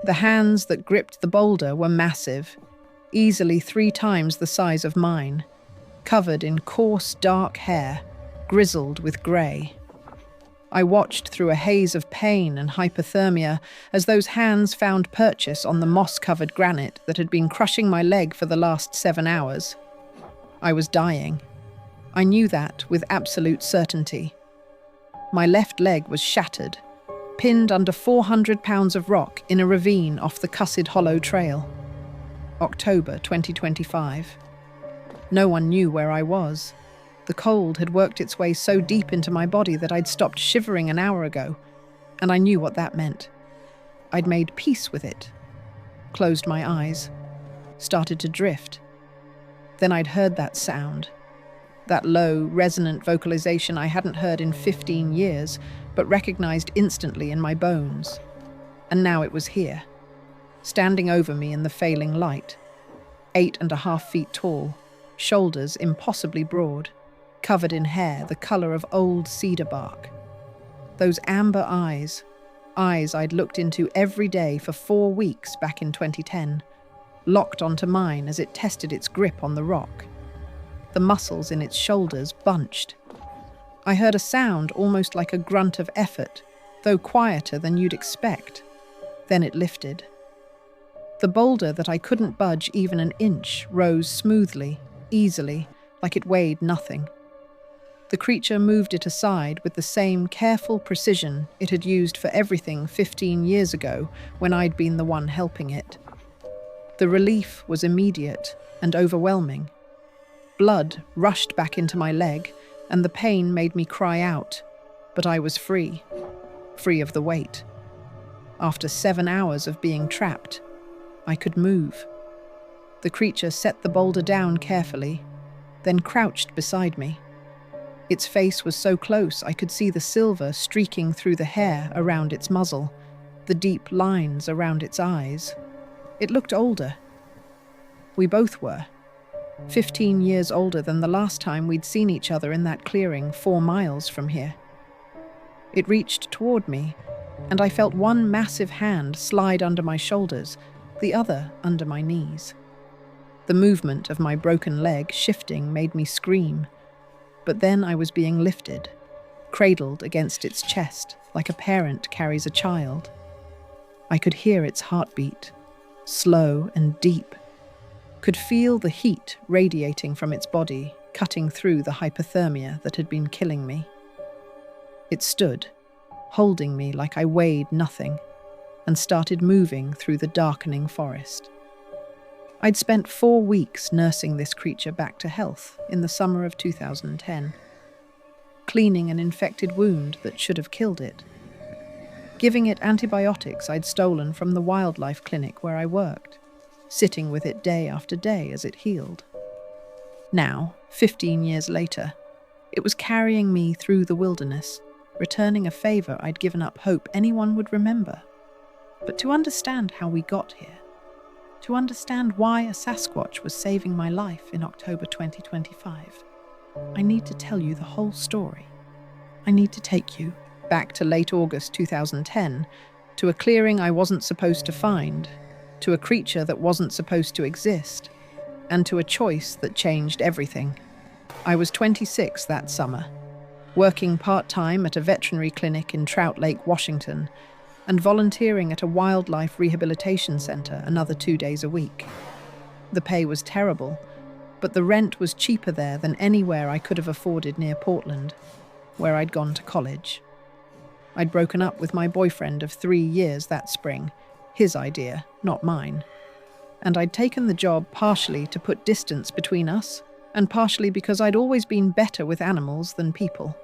The hands that gripped the boulder were massive, easily 3 times the size of mine, covered in coarse, dark hair, grizzled with grey. I watched through a haze of pain and hypothermia as those hands found purchase on the moss-covered granite that had been crushing my leg for the last 7 hours. I was dying. I knew that with absolute certainty. My left leg was shattered, pinned under 400 pounds of rock in a ravine off the Cussed Hollow Trail. October 2025. No one knew where I was. The cold had worked its way so deep into my body that I'd stopped shivering an hour ago, and I knew what that meant. I'd made peace with it, closed my eyes, started to drift. Then I'd heard that sound, that low, resonant vocalization I hadn't heard in 15 years, but recognized instantly in my bones. And now it was here, standing over me in the failing light, 8.5 feet tall, shoulders impossibly broad, covered in hair the color of old cedar bark. Those amber eyes I'd looked into every day for 4 weeks back in 2010, locked onto mine as it tested its grip on the rock. The muscles in its shoulders bunched. I heard a sound almost like a grunt of effort, though quieter than you'd expect. Then it lifted. The boulder that I couldn't budge even an inch rose smoothly, easily, like it weighed nothing. The creature moved it aside with the same careful precision it had used for everything 15 years ago when I'd been the one helping it. The relief was immediate and overwhelming. Blood rushed back into my leg, and the pain made me cry out, but I was free of the weight. After 7 hours of being trapped, I could move. The creature set the boulder down carefully, then crouched beside me. Its face was so close I could see the silver streaking through the hair around its muzzle, the deep lines around its eyes. It looked older. We both were. 15 years older than the last time we'd seen each other in that clearing 4 miles from here. It reached toward me, and I felt one massive hand slide under my shoulders, the other under my knees. The movement of my broken leg shifting made me scream, but then I was being lifted, cradled against its chest like a parent carries a child. I could hear its heartbeat, slow and deep, could feel the heat radiating from its body, cutting through the hypothermia that had been killing me. It stood, holding me like I weighed nothing, and started moving through the darkening forest. I'd spent 4 weeks nursing this creature back to health in the summer of 2010, cleaning an infected wound that should have killed it, giving it antibiotics I'd stolen from the wildlife clinic where I worked, sitting with it day after day as it healed. Now, 15 years later, it was carrying me through the wilderness, returning a favor I'd given up hope anyone would remember. But to understand how we got here, to understand why a Sasquatch was saving my life in October 2025, I need to tell you the whole story. I need to take you back to late August 2010, to a clearing I wasn't supposed to find, to a creature that wasn't supposed to exist, and to a choice that changed everything. I was 26 that summer, working part-time at a veterinary clinic in Trout Lake, Washington, and volunteering at a wildlife rehabilitation center another 2 days a week. The pay was terrible, but the rent was cheaper there than anywhere I could have afforded near Portland, where I'd gone to college. I'd broken up with my boyfriend of 3 years that spring, his idea, not mine. And I'd taken the job partially to put distance between us, and partially because I'd always been better with animals than people.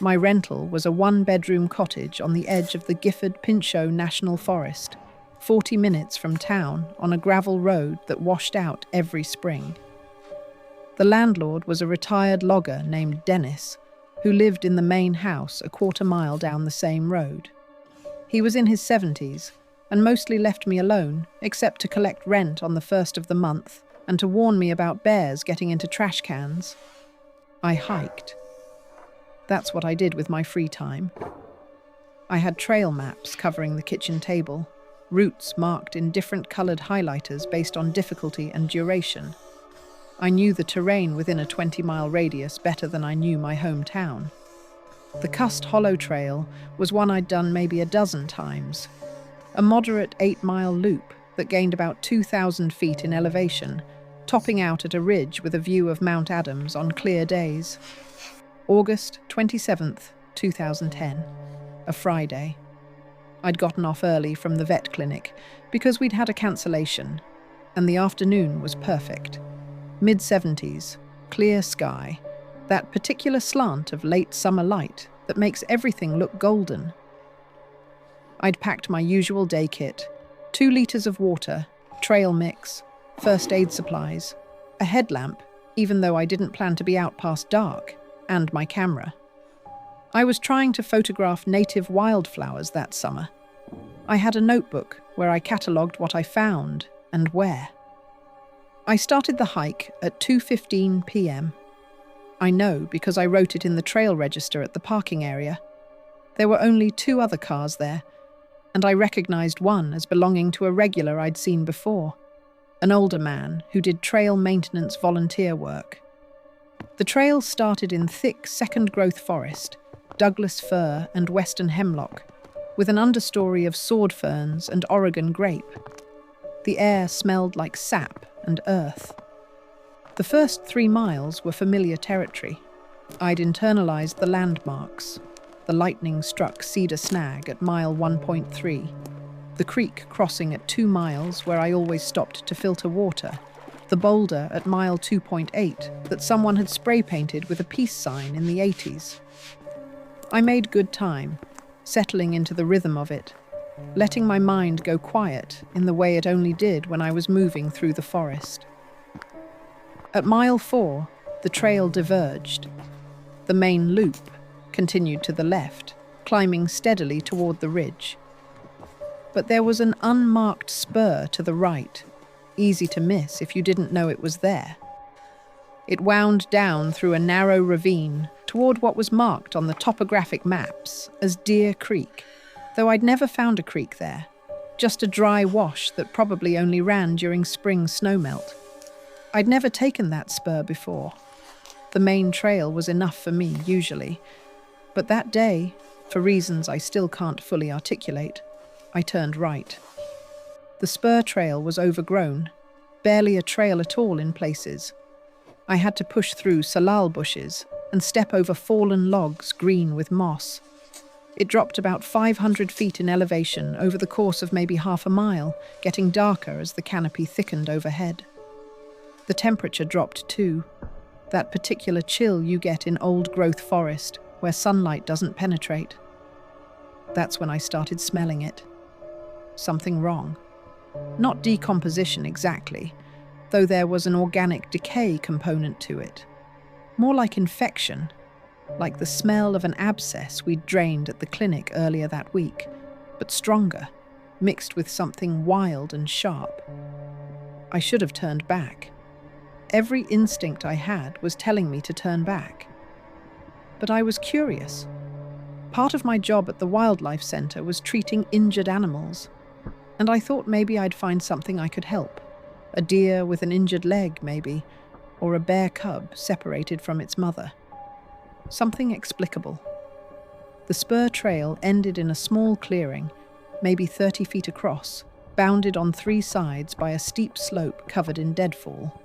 My rental was a 1-bedroom cottage on the edge of the Gifford Pinchot National Forest, 40 minutes from town on a gravel road that washed out every spring. The landlord was a retired logger named Dennis, who lived in the main house a 1/4 mile down the same road. He was in his 70s and mostly left me alone, except to collect rent on the 1st of the month and to warn me about bears getting into trash cans. I hiked. That's what I did with my free time. I had trail maps covering the kitchen table, routes marked in different coloured highlighters based on difficulty and duration. I knew the terrain within a 20-mile radius better than I knew my hometown. The Cust Hollow Trail was one I'd done maybe a dozen times. A moderate 8-mile loop that gained about 2,000 feet in elevation, topping out at a ridge with a view of Mount Adams on clear days. August 27th, 2010, a Friday. I'd gotten off early from the vet clinic because we'd had a cancellation, and the afternoon was perfect. Mid-70s, clear sky, that particular slant of late summer light that makes everything look golden. I'd packed my usual day kit, 2 litres of water, trail mix, first aid supplies, a headlamp, even though I didn't plan to be out past dark, and my camera. I was trying to photograph native wildflowers that summer. I had a notebook where I catalogued what I found and where. I started the hike at 2:15 p.m. I know because I wrote it in the trail register at the parking area. There were only 2 other cars there, and I recognized one as belonging to a regular I'd seen before, an older man who did trail maintenance volunteer work. The trail started in thick second-growth forest, Douglas fir and western hemlock, with an understory of sword ferns and Oregon grape. The air smelled like sap and earth. The first 3 miles were familiar territory. I'd internalized the landmarks. The lightning-struck Cedar Snag at mile 1.3, the creek crossing at 2 miles where I always stopped to filter water, the boulder at mile 2.8 that someone had spray-painted with a peace sign in the 80s. I made good time, settling into the rhythm of it, letting my mind go quiet in the way it only did when I was moving through the forest. At mile 4, the trail diverged. The main loop continued to the left, climbing steadily toward the ridge. But there was an unmarked spur to the right, easy to miss if you didn't know it was there. It wound down through a narrow ravine toward what was marked on the topographic maps as Deer Creek, though I'd never found a creek there, just a dry wash that probably only ran during spring snowmelt. I'd never taken that spur before. The main trail was enough for me, usually, but that day, for reasons I still can't fully articulate, I turned right. The spur trail was overgrown, barely a trail at all in places. I had to push through salal bushes and step over fallen logs green with moss. It dropped about 500 feet in elevation over the course of maybe half a mile, getting darker as the canopy thickened overhead. The temperature dropped too, that particular chill you get in old-growth forest where sunlight doesn't penetrate. That's when I started smelling it. Something wrong. Not decomposition exactly, though there was an organic decay component to it. More like infection, like the smell of an abscess we'd drained at the clinic earlier that week, but stronger, mixed with something wild and sharp. I should have turned back. Every instinct I had was telling me to turn back. But I was curious. Part of my job at the wildlife centre was treating injured animals, and I thought maybe I'd find something I could help. A deer with an injured leg, maybe, or a bear cub separated from its mother. Something explicable. The spur trail ended in a small clearing, maybe 30 feet across, bounded on 3 sides by a steep slope covered in deadfall.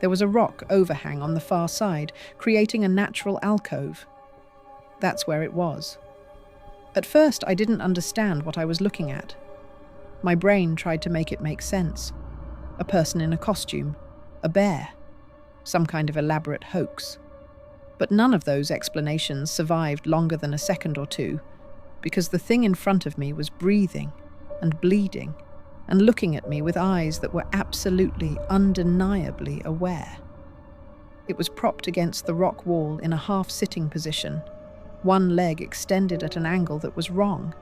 There was a rock overhang on the far side, creating a natural alcove. That's where it was. At first, I didn't understand what I was looking at. My brain tried to make it make sense. A person in a costume, a bear, some kind of elaborate hoax. But none of those explanations survived longer than a second or two, because the thing in front of me was breathing and bleeding and looking at me with eyes that were absolutely, undeniably aware. It was propped against the rock wall in a half-sitting position, one leg extended at an angle that was wrong.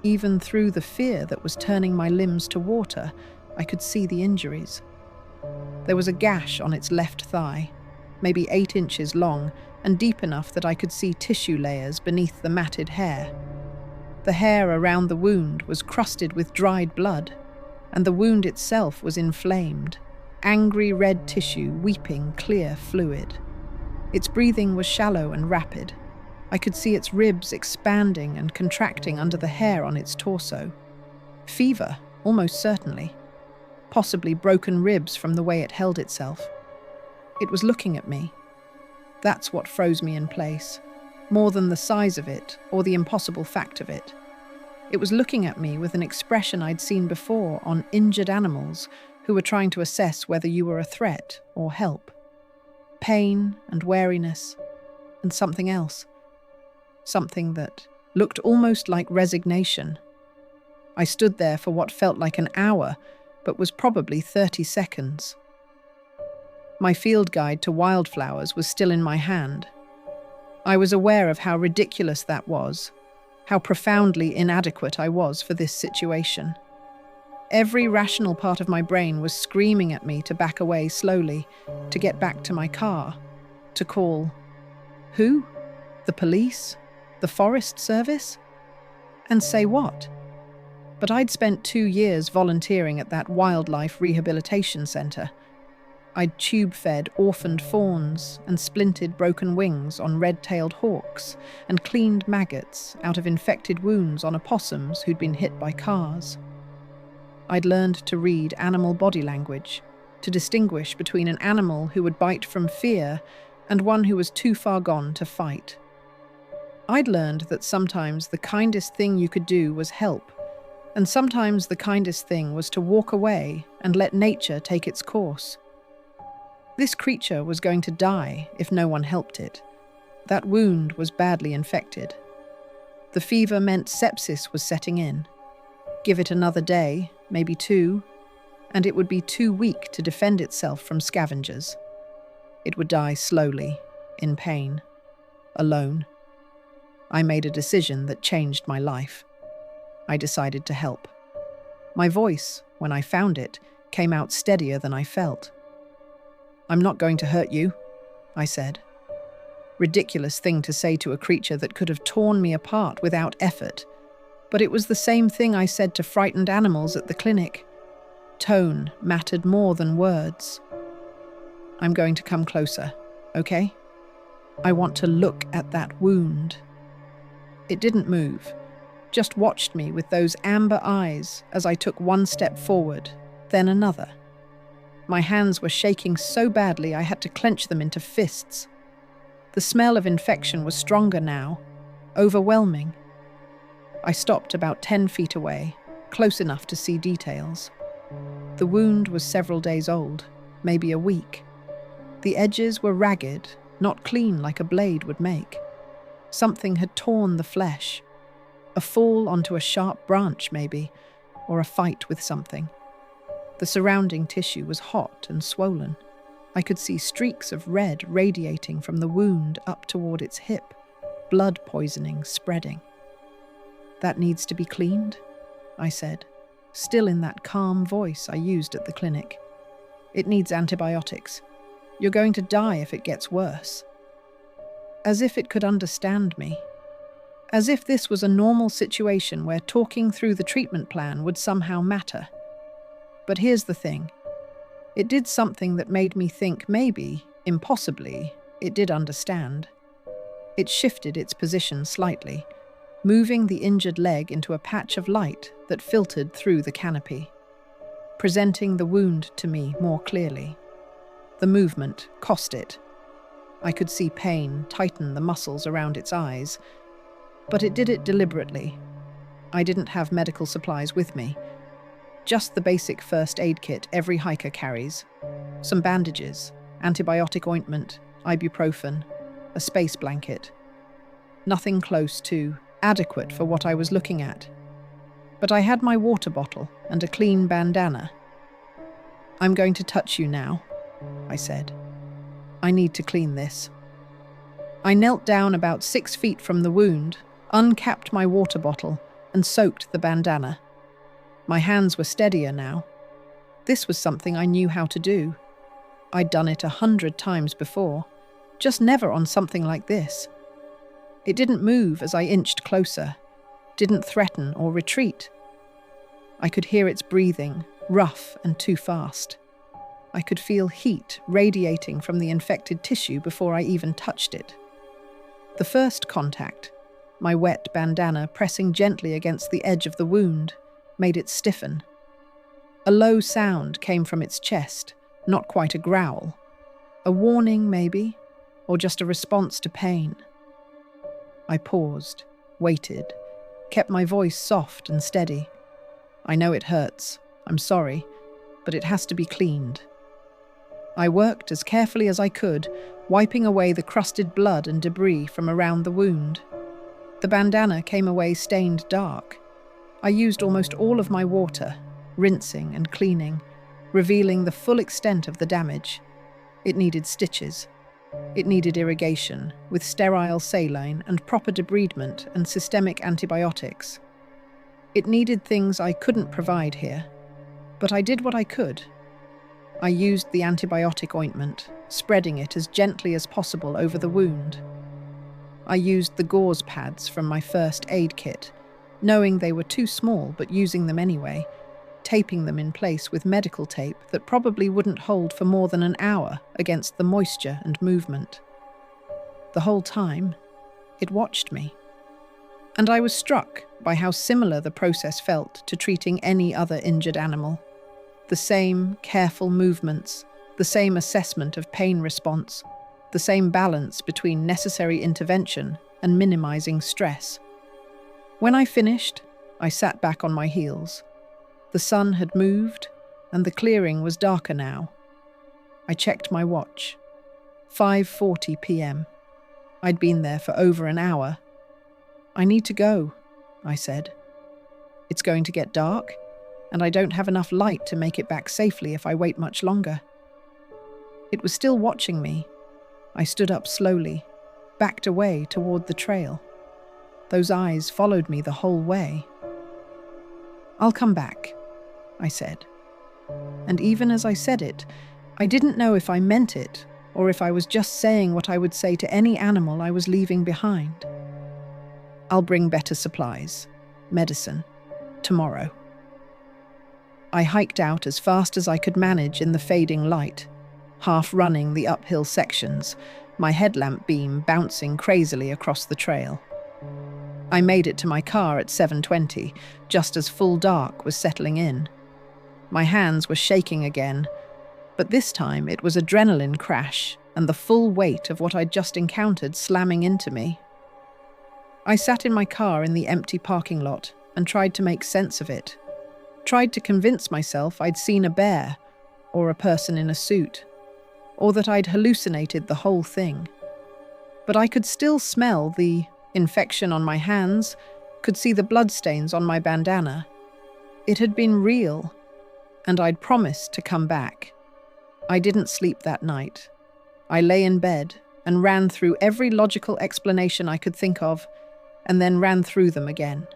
Even through the fear that was turning my limbs to water, I could see the injuries. There was a gash on its left thigh, maybe 8 inches long and deep enough that I could see tissue layers beneath the matted hair. The hair around the wound was crusted with dried blood, and the wound itself was inflamed, angry red tissue weeping clear fluid. Its breathing was shallow and rapid. I could see its ribs expanding and contracting under the hair on its torso. Fever, almost certainly. Possibly broken ribs from the way it held itself. It was looking at me. That's what froze me in place, more than the size of it or the impossible fact of it. It was looking at me with an expression I'd seen before on injured animals who were trying to assess whether you were a threat or help. Pain and wariness, and something else. Something that looked almost like resignation. I stood there for what felt like an hour, but was probably 30 seconds. My field guide to wildflowers was still in my hand. I was aware of how ridiculous that was, how profoundly inadequate I was for this situation. Every rational part of my brain was screaming at me to back away slowly, to get back to my car, to call. Who? The police? The Forest Service? And say what? But I'd spent 2 years volunteering at that wildlife rehabilitation centre. I'd tube-fed orphaned fawns and splinted broken wings on red-tailed hawks and cleaned maggots out of infected wounds on opossums who'd been hit by cars. I'd learned to read animal body language, to distinguish between an animal who would bite from fear and one who was too far gone to fight. I'd learned that sometimes the kindest thing you could do was help, and sometimes the kindest thing was to walk away and let nature take its course. This creature was going to die if no one helped it. That wound was badly infected. The fever meant sepsis was setting in. Give it another day, maybe 2, and it would be too weak to defend itself from scavengers. It would die slowly, in pain, alone. I made a decision that changed my life. I decided to help. My voice, when I found it, came out steadier than I felt. "I'm not going to hurt you," I said. Ridiculous thing to say to a creature that could have torn me apart without effort. But it was the same thing I said to frightened animals at the clinic. Tone mattered more than words. "I'm going to come closer, okay? I want to look at that wound." It didn't move, just watched me with those amber eyes as I took one step forward, then another. My hands were shaking so badly I had to clench them into fists. The smell of infection was stronger now, overwhelming. I stopped about 10 feet away, close enough to see details. The wound was several days old, maybe a week. The edges were ragged, not clean like a blade would make. Something had torn the flesh. A fall onto a sharp branch, maybe, or a fight with something. The surrounding tissue was hot and swollen. I could see streaks of red radiating from the wound up toward its hip, blood poisoning spreading. "That needs to be cleaned," I said, still in that calm voice I used at the clinic. "It needs antibiotics. You're going to die if it gets worse." As if it could understand me. As if this was a normal situation where talking through the treatment plan would somehow matter. But here's the thing. It did something that made me think maybe, impossibly, it did understand. It shifted its position slightly, moving the injured leg into a patch of light that filtered through the canopy, presenting the wound to me more clearly. The movement cost it. I could see pain tighten the muscles around its eyes, but it did it deliberately. I didn't have medical supplies with me. Just the basic first aid kit every hiker carries. Some bandages, antibiotic ointment, ibuprofen, a space blanket. Nothing close to adequate for what I was looking at. But I had my water bottle and a clean bandana. "I'm going to touch you now," I said. "I need to clean this." I knelt down about 6 feet from the wound, uncapped my water bottle, and soaked the bandana. My hands were steadier now. This was something I knew how to do. I'd done it 100 times before, just never on something like this. It didn't move as I inched closer, didn't threaten or retreat. I could hear its breathing, rough and too fast. I could feel heat radiating from the infected tissue before I even touched it. The first contact, my wet bandana pressing gently against the edge of the wound, made it stiffen. A low sound came from its chest, not quite a growl. A warning, maybe, or just a response to pain. I paused, waited, kept my voice soft and steady. I know it hurts. I'm sorry, but it has to be cleaned. I worked as carefully as I could, wiping away the crusted blood and debris from around the wound. The bandana came away stained dark. I used almost all of my water, rinsing and cleaning, revealing the full extent of the damage. It needed stitches. It needed irrigation, with sterile saline and proper debridement and systemic antibiotics. It needed things I couldn't provide here, but I did what I could. I used the antibiotic ointment, spreading it as gently as possible over the wound. I used the gauze pads from my first aid kit, knowing they were too small but using them anyway, taping them in place with medical tape that probably wouldn't hold for more than an hour against the moisture and movement. The whole time, it watched me. And I was struck by how similar the process felt to treating any other injured animal. The same careful movements, the same assessment of pain response, the same balance between necessary intervention and minimizing stress. When I finished, I sat back on my heels. The sun had moved, and the clearing was darker now. I checked my watch. 5:40 p.m. I'd been there for over an hour. "I need to go," I said. "It's going to get dark, and I don't have enough light to make it back safely if I wait much longer." It was still watching me. I stood up slowly, backed away toward the trail. Those eyes followed me the whole way. "I'll come back," I said. And even as I said it, I didn't know if I meant it or if I was just saying what I would say to any animal I was leaving behind. "I'll bring better supplies, medicine, tomorrow." I hiked out as fast as I could manage in the fading light, half running the uphill sections, my headlamp beam bouncing crazily across the trail. I made it to my car at 7:20, just as full dark was settling in. My hands were shaking again, but this time it was adrenaline crash and the full weight of what I'd just encountered slamming into me. I sat in my car in the empty parking lot and tried to make sense of it. Tried to convince myself I'd seen a bear, or a person in a suit, or that I'd hallucinated the whole thing. But I could still smell the infection on my hands, could see the bloodstains on my bandana. It had been real, and I'd promised to come back. I didn't sleep that night. I lay in bed and ran through every logical explanation I could think of, and then ran through them again.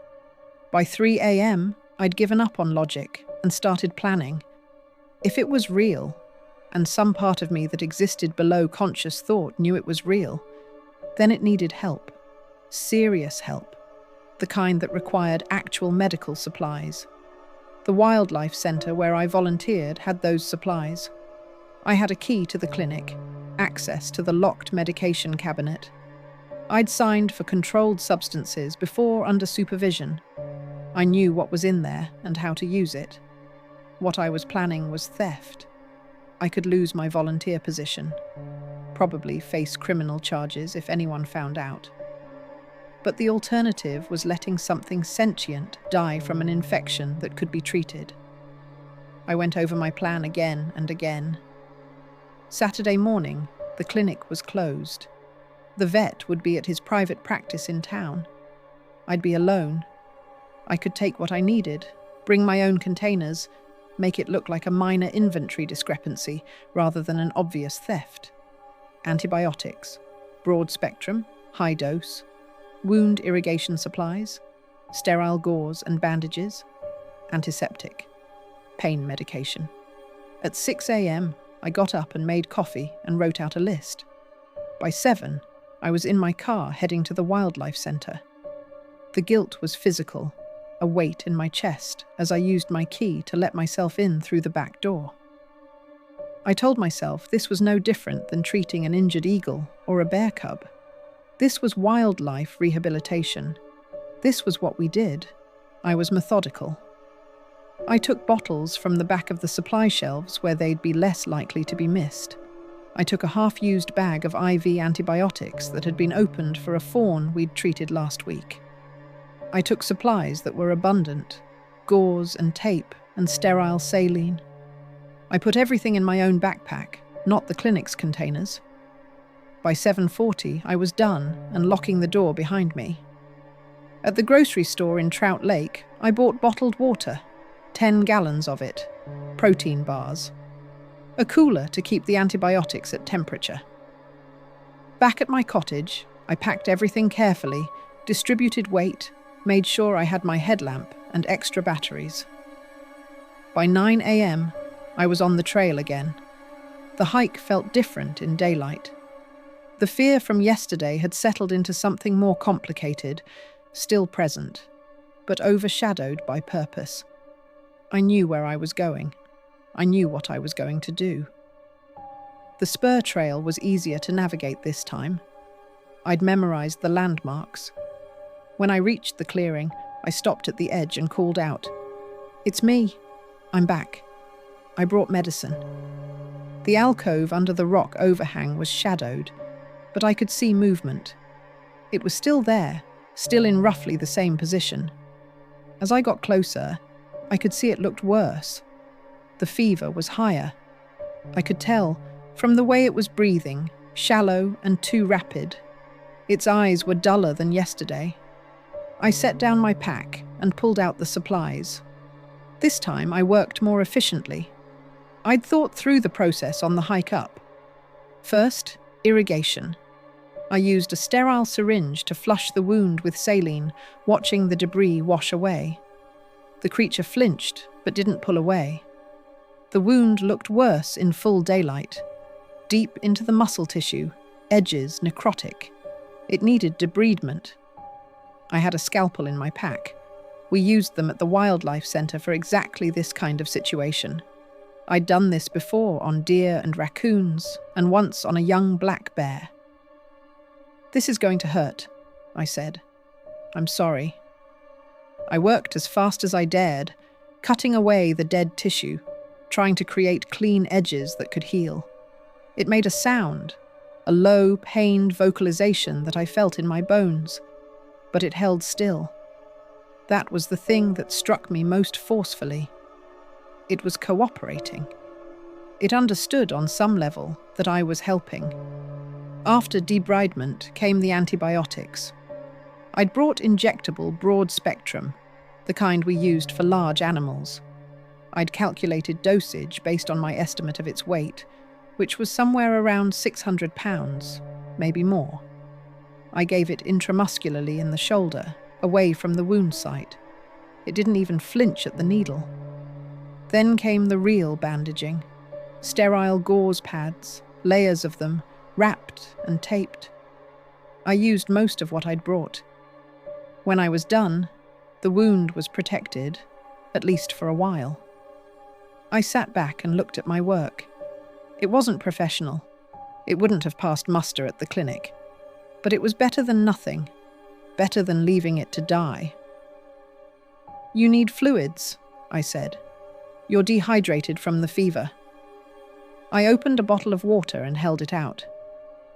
By 3 a.m., I'd given up on logic and started planning. If it was real, and some part of me that existed below conscious thought knew it was real, then it needed help. Serious help. The kind that required actual medical supplies. The wildlife centre where I volunteered had those supplies. I had a key to the clinic, access to the locked medication cabinet. I'd signed for controlled substances before under supervision. I knew what was in there and how to use it. What I was planning was theft. I could lose my volunteer position, probably face criminal charges if anyone found out. But the alternative was letting something sentient die from an infection that could be treated. I went over my plan again and again. Saturday morning, the clinic was closed. The vet would be at his private practice in town. I'd be alone. I could take what I needed, bring my own containers, make it look like a minor inventory discrepancy rather than an obvious theft. Antibiotics, broad spectrum, high dose, wound irrigation supplies, sterile gauze and bandages, antiseptic, pain medication. At 6 a.m., I got up and made coffee and wrote out a list. By 7, I was in my car heading to the wildlife centre. The guilt was physical, a weight in my chest as I used my key to let myself in through the back door. I told myself this was no different than treating an injured eagle or a bear cub. This was wildlife rehabilitation. This was what we did. I was methodical. I took bottles from the back of the supply shelves where they'd be less likely to be missed. I took a half-used bag of IV antibiotics that had been opened for a fawn we'd treated last week. I took supplies that were abundant, gauze and tape and sterile saline. I put everything in my own backpack, not the clinic's containers. By 7:40, I was done and locking the door behind me. At the grocery store in Trout Lake, I bought bottled water, 10 gallons of it, protein bars, a cooler to keep the antibiotics at temperature. Back at my cottage, I packed everything carefully, distributed weight, made sure I had my headlamp and extra batteries. By 9 a.m., I was on the trail again. The hike felt different in daylight. The fear from yesterday had settled into something more complicated, still present, but overshadowed by purpose. I knew where I was going. I knew what I was going to do. The spur trail was easier to navigate this time. I'd memorized the landmarks. When I reached the clearing, I stopped at the edge and called out, "It's me. I'm back. I brought medicine." The alcove under the rock overhang was shadowed, but I could see movement. It was still there, still in roughly the same position. As I got closer, I could see it looked worse. The fever was higher. I could tell, from the way it was breathing, shallow and too rapid. Its eyes were duller than yesterday. I set down my pack and pulled out the supplies. This time I worked more efficiently. I'd thought through the process on the hike up. First, irrigation. I used a sterile syringe to flush the wound with saline, watching the debris wash away. The creature flinched, but didn't pull away. The wound looked worse in full daylight. Deep into the muscle tissue, edges necrotic. It needed debridement. I had a scalpel in my pack. We used them at the wildlife center for exactly this kind of situation. I'd done this before on deer and raccoons, and once on a young black bear. "This is going to hurt," I said. "I'm sorry." I worked as fast as I dared, cutting away the dead tissue, trying to create clean edges that could heal. It made a sound, a low, pained vocalization that I felt in my bones, but it held still. That was the thing that struck me most forcefully. It was cooperating. It understood on some level that I was helping. After debridement came the antibiotics. I'd brought injectable broad spectrum, the kind we used for large animals. I'd calculated dosage based on my estimate of its weight, which was somewhere around 600 pounds, maybe more. I gave it intramuscularly in the shoulder, away from the wound site. It didn't even flinch at the needle. Then came the real bandaging. Sterile gauze pads, layers of them, wrapped and taped. I used most of what I'd brought. When I was done, the wound was protected, at least for a while. I sat back and looked at my work. It wasn't professional. It wouldn't have passed muster at the clinic. But it was better than nothing, better than leaving it to die. "You need fluids," I said. "You're dehydrated from the fever." I opened a bottle of water and held it out.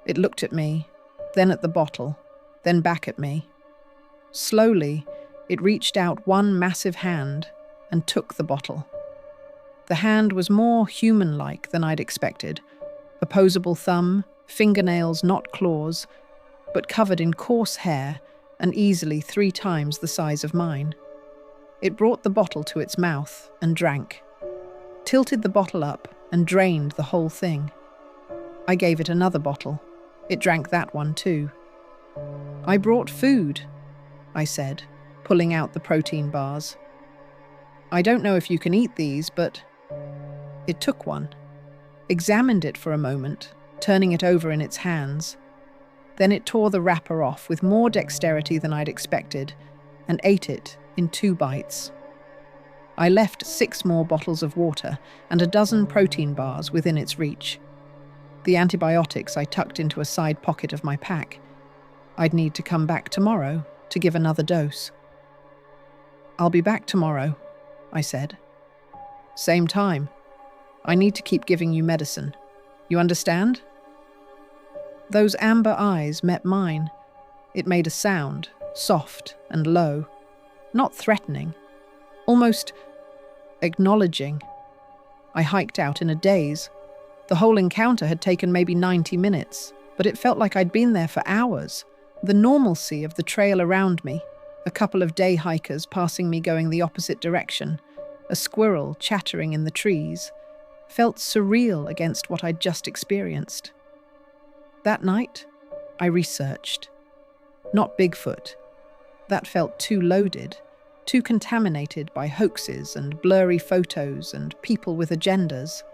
It looked at me, then at the bottle, then back at me. Slowly, it reached out one massive hand and took the bottle. The hand was more human-like than I'd expected. Opposable thumb, fingernails not claws, but covered in coarse hair and easily 3 times the size of mine. It brought the bottle to its mouth and drank, tilted the bottle up and drained the whole thing. I gave it another bottle. It drank that one too. "I brought food," I said, pulling out the protein bars. "I don't know if you can eat these, but..." It took one, examined it for a moment, turning it over in its hands. Then it tore the wrapper off with more dexterity than I'd expected, and ate it in 2 bites. I left 6 more bottles of water and a dozen protein bars within its reach. The antibiotics I tucked into a side pocket of my pack. I'd need to come back tomorrow to give another dose. "I'll be back tomorrow," I said. "Same time. I need to keep giving you medicine. You understand?" Those amber eyes met mine. It made a sound, soft and low, not threatening, almost acknowledging. I hiked out in a daze. The whole encounter had taken maybe 90 minutes, but it felt like I'd been there for hours. The normalcy of the trail around me, a couple of day hikers passing me going the opposite direction, a squirrel chattering in the trees, felt surreal against what I'd just experienced. That night, I researched. Not Bigfoot. That felt too loaded, too contaminated by hoaxes and blurry photos and people with agendas.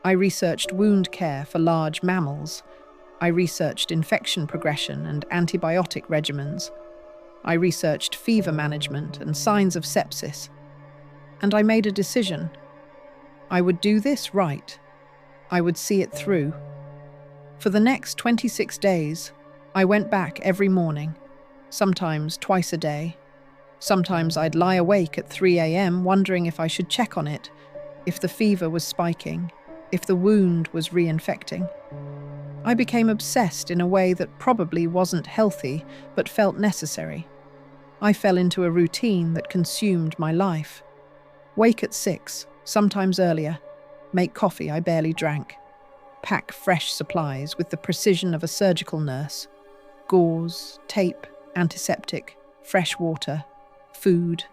I researched wound care for large mammals. I researched infection progression and antibiotic regimens. I researched fever management and signs of sepsis. And I made a decision. I would do this right. I would see it through. For the next 26 days, I went back every morning, sometimes twice a day. Sometimes I'd lie awake at 3 a.m. wondering if I should check on it, if the fever was spiking, if the wound was reinfecting. I became obsessed in a way that probably wasn't healthy, but felt necessary. I fell into a routine that consumed my life. Wake at 6, sometimes earlier. Make coffee I barely drank. Pack fresh supplies with the precision of a surgical nurse. Gauze, tape, antiseptic, fresh water, food.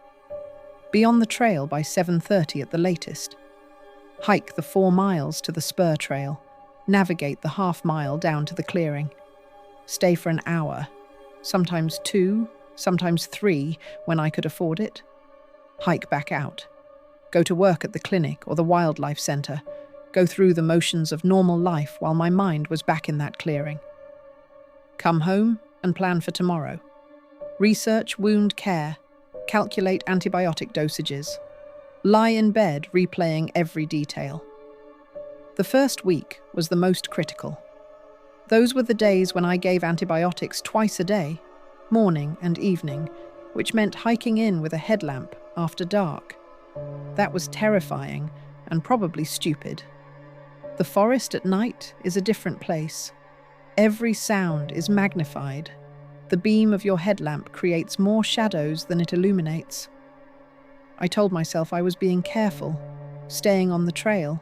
Be on the trail by 7:30 at the latest. Hike the 4 miles to the spur trail. Navigate the half-mile down to the clearing. Stay for an hour, sometimes 2, sometimes 3 when I could afford it. Hike back out. Go to work at the clinic or the wildlife center. Go through the motions of normal life while my mind was back in that clearing. Come home and plan for tomorrow. Research wound care. Calculate antibiotic dosages. Lie in bed replaying every detail. The first week was the most critical. Those were the days when I gave antibiotics twice a day, morning and evening, which meant hiking in with a headlamp after dark. That was terrifying and probably stupid. The forest at night is a different place. Every sound is magnified. The beam of your headlamp creates more shadows than it illuminates. I told myself I was being careful, staying on the trail.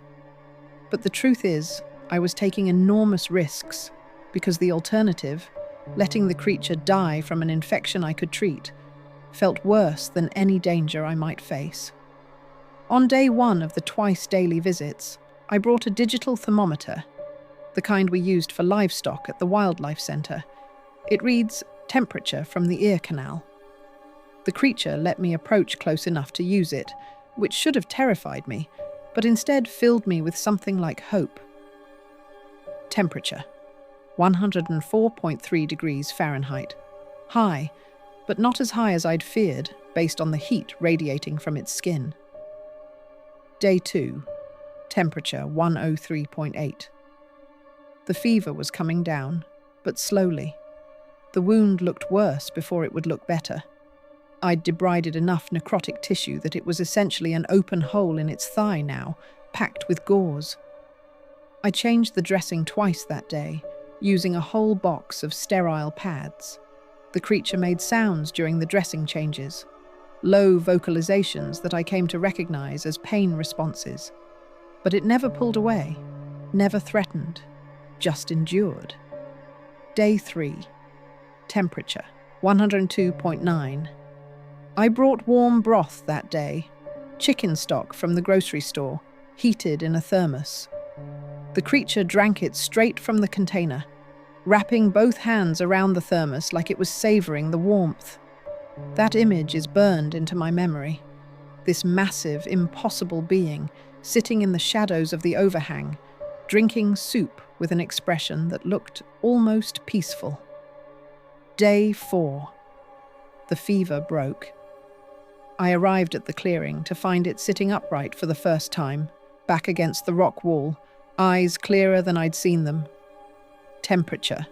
But the truth is, I was taking enormous risks, because the alternative, letting the creature die from an infection I could treat, felt worse than any danger I might face. On day 1 of the twice-daily visits, I brought a digital thermometer, the kind we used for livestock at the wildlife center. It reads temperature from the ear canal. The creature let me approach close enough to use it, which should have terrified me, but instead filled me with something like hope. Temperature: 104.3 degrees Fahrenheit. High, but not as high as I'd feared, based on the heat radiating from its skin. Day 2. Temperature 103.8. The fever was coming down, but slowly. The wound looked worse before it would look better. I'd debrided enough necrotic tissue that it was essentially an open hole in its thigh now, packed with gauze. I changed the dressing twice that day, using a whole box of sterile pads. The creature made sounds during the dressing changes, low vocalizations that I came to recognize as pain responses. But it never pulled away, never threatened, just endured. Day 3. Temperature 102.9. I brought warm broth that day, chicken stock from the grocery store, heated in a thermos. The creature drank it straight from the container, wrapping both hands around the thermos like it was savoring the warmth. That image is burned into my memory. This massive, impossible being, sitting in the shadows of the overhang, drinking soup with an expression that looked almost peaceful. Day 4. The fever broke. I arrived at the clearing to find it sitting upright for the first time, back against the rock wall, eyes clearer than I'd seen them. Temperature: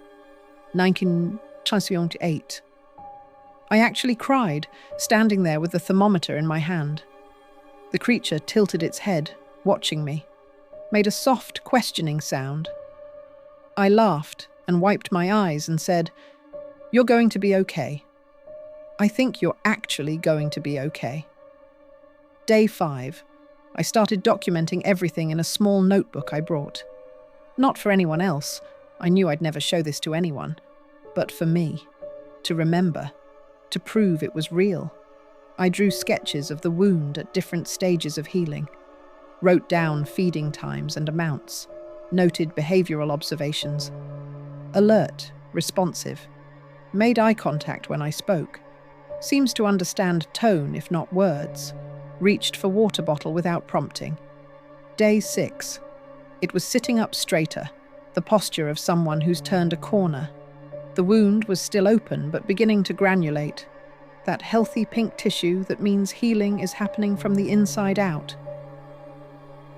19.8. I actually cried, standing there with the thermometer in my hand. The creature tilted its head, watching me, made a soft, questioning sound. I laughed and wiped my eyes and said, "You're going to be okay. I think you're actually going to be okay." Day 5. I started documenting everything in a small notebook I brought. Not for anyone else. I knew I'd never show this to anyone. But for me. To remember. To prove it was real. I drew sketches of the wound at different stages of healing. Wrote down feeding times and amounts. Noted behavioral observations. Alert. Responsive. Made eye contact when I spoke. Seems to understand tone if not words. Reached for water bottle without prompting. Day 6. It was sitting up straighter, the posture of someone who's turned a corner. The wound was still open but beginning to granulate. That healthy pink tissue that means healing is happening from the inside out.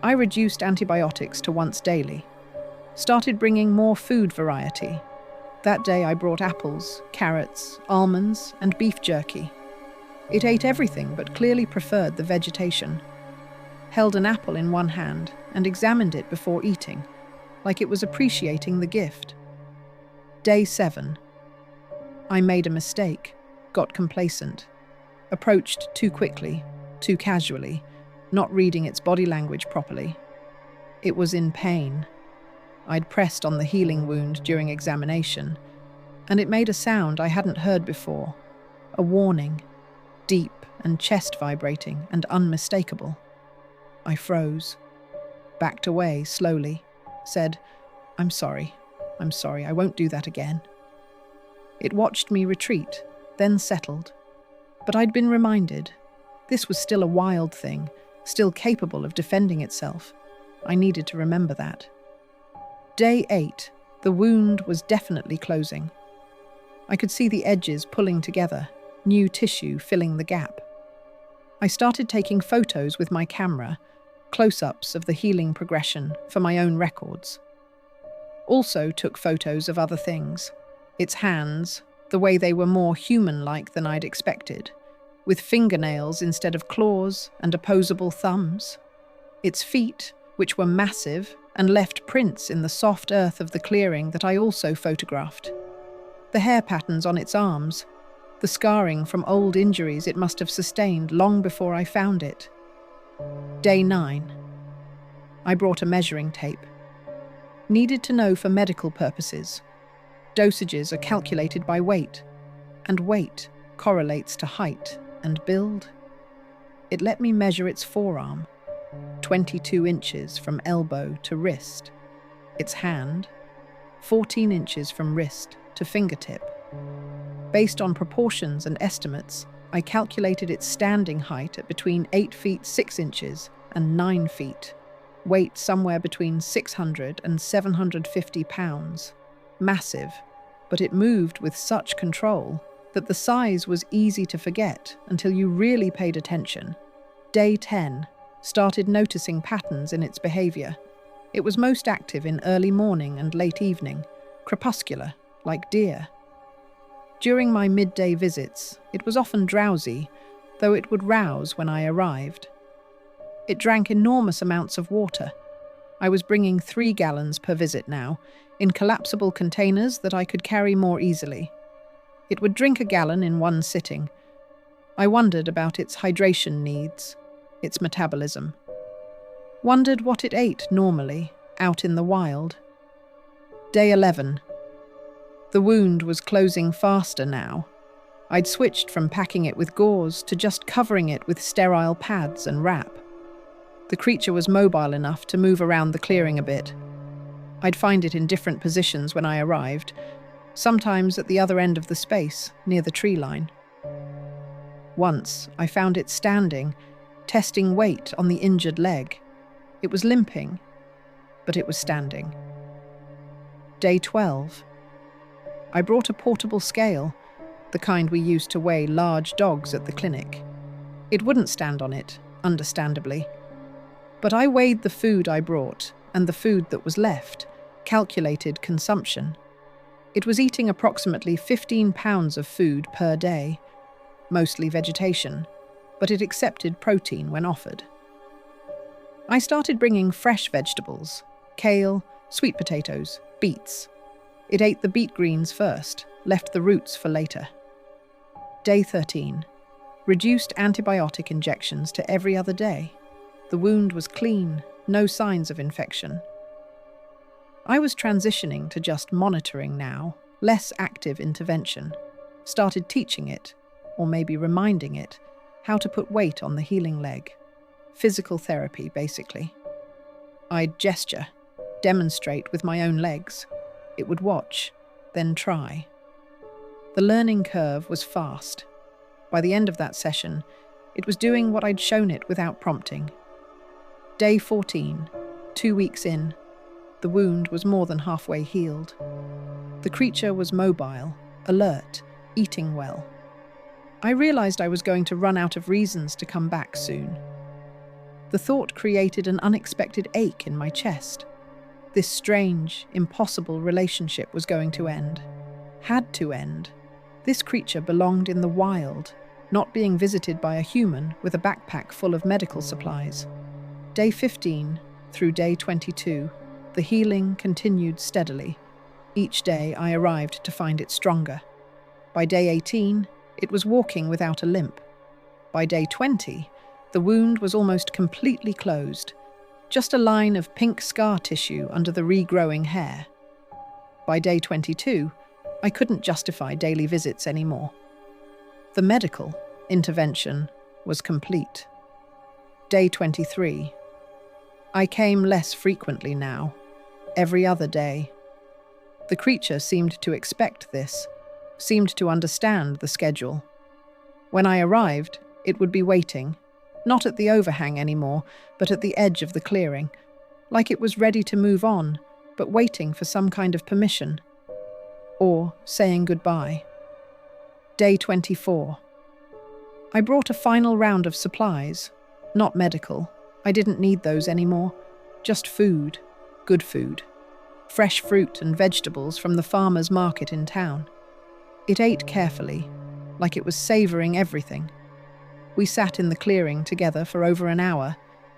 I reduced antibiotics to once daily. Started bringing more food variety. That day I brought apples, carrots, almonds, and beef jerky. It ate everything but clearly preferred the vegetation. Held an apple in one hand and examined it before eating, like it was appreciating the gift. Day 7. I made a mistake, got complacent, approached too quickly, too casually, not reading its body language properly. It was in pain. I'd pressed on the healing wound during examination, and it made a sound I hadn't heard before, a warning, deep and chest vibrating and unmistakable. I froze, backed away slowly, said, I'm sorry, I won't do that again." It watched me retreat, then settled. But I'd been reminded. This was still a wild thing, still capable of defending itself. I needed to remember that. Day 8. The wound was definitely closing. I could see the edges pulling together, new tissue filling the gap. I started taking photos with my camera, close-ups of the healing progression for my own records. Also took photos of other things. Its hands, the way they were more human-like than I'd expected, with fingernails instead of claws and opposable thumbs. Its feet, which were massive and left prints in the soft earth of the clearing that I also photographed. The hair patterns on its arms, the scarring from old injuries it must have sustained long before I found it. Day 9. I brought a measuring tape. Needed to know for medical purposes. Dosages are calculated by weight, and weight correlates to height and build. It let me measure its forearm, 22 inches from elbow to wrist. Its hand, 14 inches from wrist to fingertip. Based on proportions and estimates, I calculated its standing height at between 8 feet 6 inches and 9 feet. Weight somewhere between 600 and 750 pounds. Massive, but it moved with such control that the size was easy to forget until you really paid attention. Day 10. Started noticing patterns in its behavior. It was most active in early morning and late evening, crepuscular, like deer. During my midday visits, it was often drowsy, though it would rouse when I arrived. It drank enormous amounts of water. I was bringing 3 gallons per visit now, in collapsible containers that I could carry more easily. It would drink a gallon in one sitting. I wondered about its hydration needs, its metabolism. Wondered what it ate normally, out in the wild. Day 11. The wound was closing faster now. I'd switched from packing it with gauze to just covering it with sterile pads and wrap. The creature was mobile enough to move around the clearing a bit. I'd find it in different positions when I arrived, sometimes at the other end of the space, near the tree line. Once, I found it standing, testing weight on the injured leg. It was limping, but it was standing. Day 12. I brought a portable scale, the kind we used to weigh large dogs at the clinic. It wouldn't stand on it, understandably. But I weighed the food I brought and the food that was left, calculated consumption. It was eating approximately 15 pounds of food per day, mostly vegetation, but it accepted protein when offered. I started bringing fresh vegetables, kale, sweet potatoes, beets. It ate the beet greens first, left the roots for later. Day 13. Reduced antibiotic injections to every other day. The wound was clean, no signs of infection. I was transitioning to just monitoring now, less active intervention. Started teaching it, or maybe reminding it, how to put weight on the healing leg. Physical therapy, basically. I'd gesture, demonstrate with my own legs. It would watch, then try. The learning curve was fast. By the end of that session, it was doing what I'd shown it without prompting. Day 14, 2 weeks in, the wound was more than halfway healed. The creature was mobile, alert, eating well. I realized I was going to run out of reasons to come back soon. The thought created an unexpected ache in my chest. This strange, impossible relationship was going to end. Had to end. This creature belonged in the wild, not being visited by a human with a backpack full of medical supplies. Day 15 through day 22, the healing continued steadily. Each day I arrived to find it stronger. By day 18, it was walking without a limp. By day 20, the wound was almost completely closed, just a line of pink scar tissue under the regrowing hair. By day 22, I couldn't justify daily visits anymore. The medical intervention was complete. Day 23. I came less frequently now, every other day. The creature seemed to expect this, seemed to understand the schedule. When I arrived, it would be waiting, not at the overhang anymore, but at the edge of the clearing, like it was ready to move on, but waiting for some kind of permission. Or saying goodbye. Day 24. I brought a final round of supplies, not medical. I didn't need those anymore. Just food, good food. Fresh fruit and vegetables from the farmer's market in town. It ate carefully, like it was savoring everything. We sat in the clearing together for over an hour,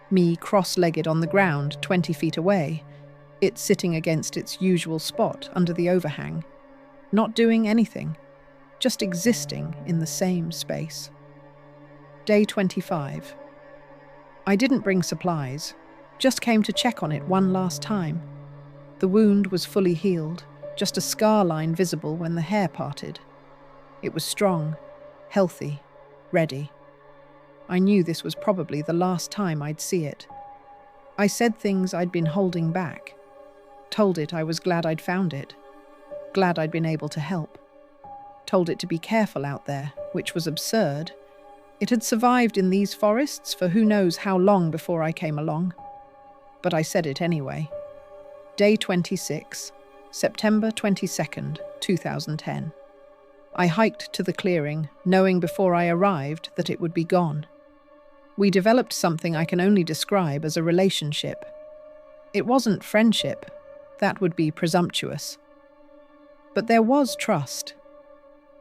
me cross-legged on the ground 20 feet away, it sitting against its usual spot under the overhang, not doing anything, just existing in the same space. Day 25. I didn't bring supplies, just came to check on it one last time. The wound was fully healed, just a scar line visible when the hair parted. It was strong, healthy, ready. I knew this was probably the last time I'd see it. I said things I'd been holding back. Told it I was glad I'd found it. Glad I'd been able to help. Told it to be careful out there, which was absurd. It had survived in these forests for who knows how long before I came along. But I said it anyway. Day 26, September 22nd, 2010. I hiked to the clearing, knowing before I arrived that it would be gone. We developed something I can only describe as a relationship. It wasn't friendship. That would be presumptuous. But there was trust.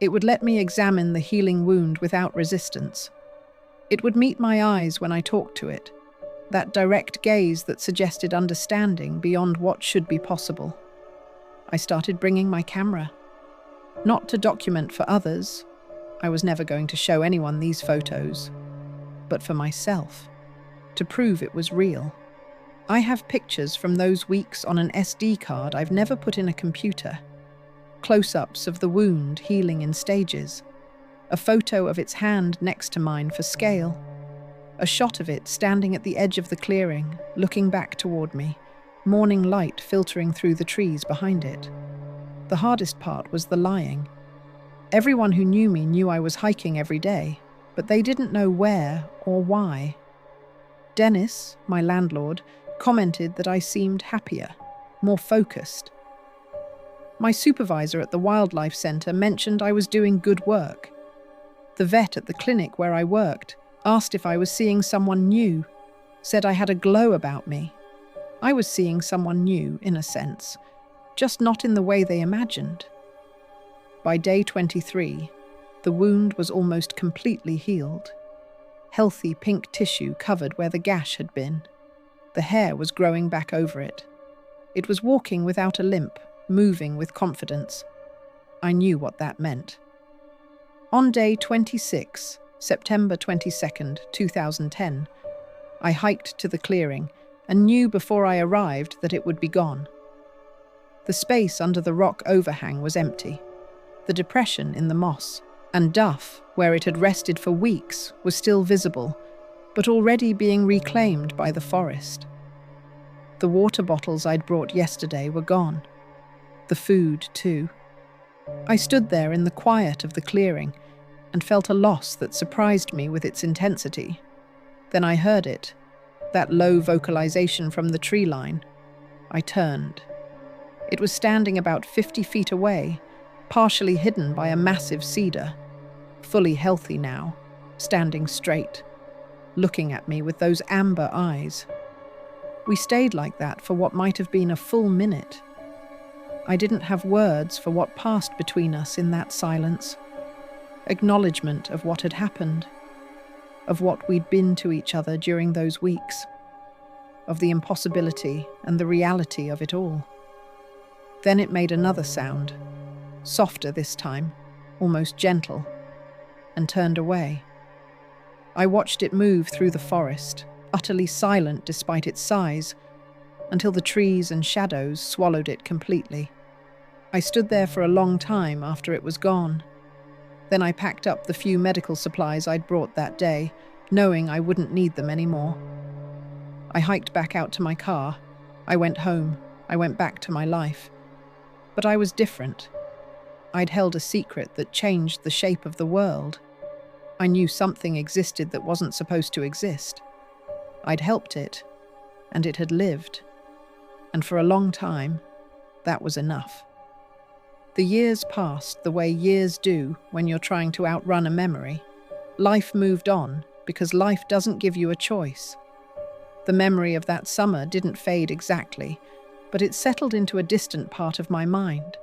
It would let me examine the healing wound without resistance. It would meet my eyes when I talked to it, that direct gaze that suggested understanding beyond what should be possible. I started bringing my camera. Not to document for others. I was never going to show anyone these photos. But for myself, to prove it was real. I have pictures from those weeks on an SD card I've never put in a computer. Close-ups of the wound healing in stages. A photo of its hand next to mine for scale. A shot of it standing at the edge of the clearing, looking back toward me, morning light filtering through the trees behind it. The hardest part was the lying. Everyone who knew me knew I was hiking every day, but they didn't know where or why. Dennis, my landlord, commented that I seemed happier, more focused. My supervisor at the wildlife center mentioned I was doing good work. The vet at the clinic where I worked asked if I was seeing someone new, said I had a glow about me. I was seeing someone new, in a sense, just not in the way they imagined. By day 23, the wound was almost completely healed. Healthy pink tissue covered where the gash had been. The hair was growing back over it. It was walking without a limp, moving with confidence. I knew what that meant. On day 26, September 22nd, 2010, I hiked to the clearing and knew before I arrived that it would be gone. The space under the rock overhang was empty. The depression in the moss and duff, where it had rested for weeks, was still visible, but already being reclaimed by the forest. The water bottles I'd brought yesterday were gone. The food, too. I stood there in the quiet of the clearing and felt a loss that surprised me with its intensity. Then I heard it, that low vocalization from the tree line. I turned. It was standing about 50 feet away, partially hidden by a massive cedar, fully healthy now, standing straight, looking at me with those amber eyes. We stayed like that for what might have been a full minute. I didn't have words for what passed between us in that silence. Acknowledgement of what had happened, of what we'd been to each other during those weeks, of the impossibility and the reality of it all. Then it made another sound, softer this time, almost gentle, and turned away. I watched it move through the forest, utterly silent despite its size, until the trees and shadows swallowed it completely. I stood there for a long time after it was gone. Then I packed up the few medical supplies I'd brought that day, knowing I wouldn't need them anymore. I hiked back out to my car. I went home. I went back to my life. But I was different. I'd held a secret that changed the shape of the world. I knew something existed that wasn't supposed to exist. I'd helped it, and it had lived. And for a long time, that was enough. The years passed the way years do when you're trying to outrun a memory. Life moved on because life doesn't give you a choice. The memory of that summer didn't fade exactly, but it settled into a distant part of my mind,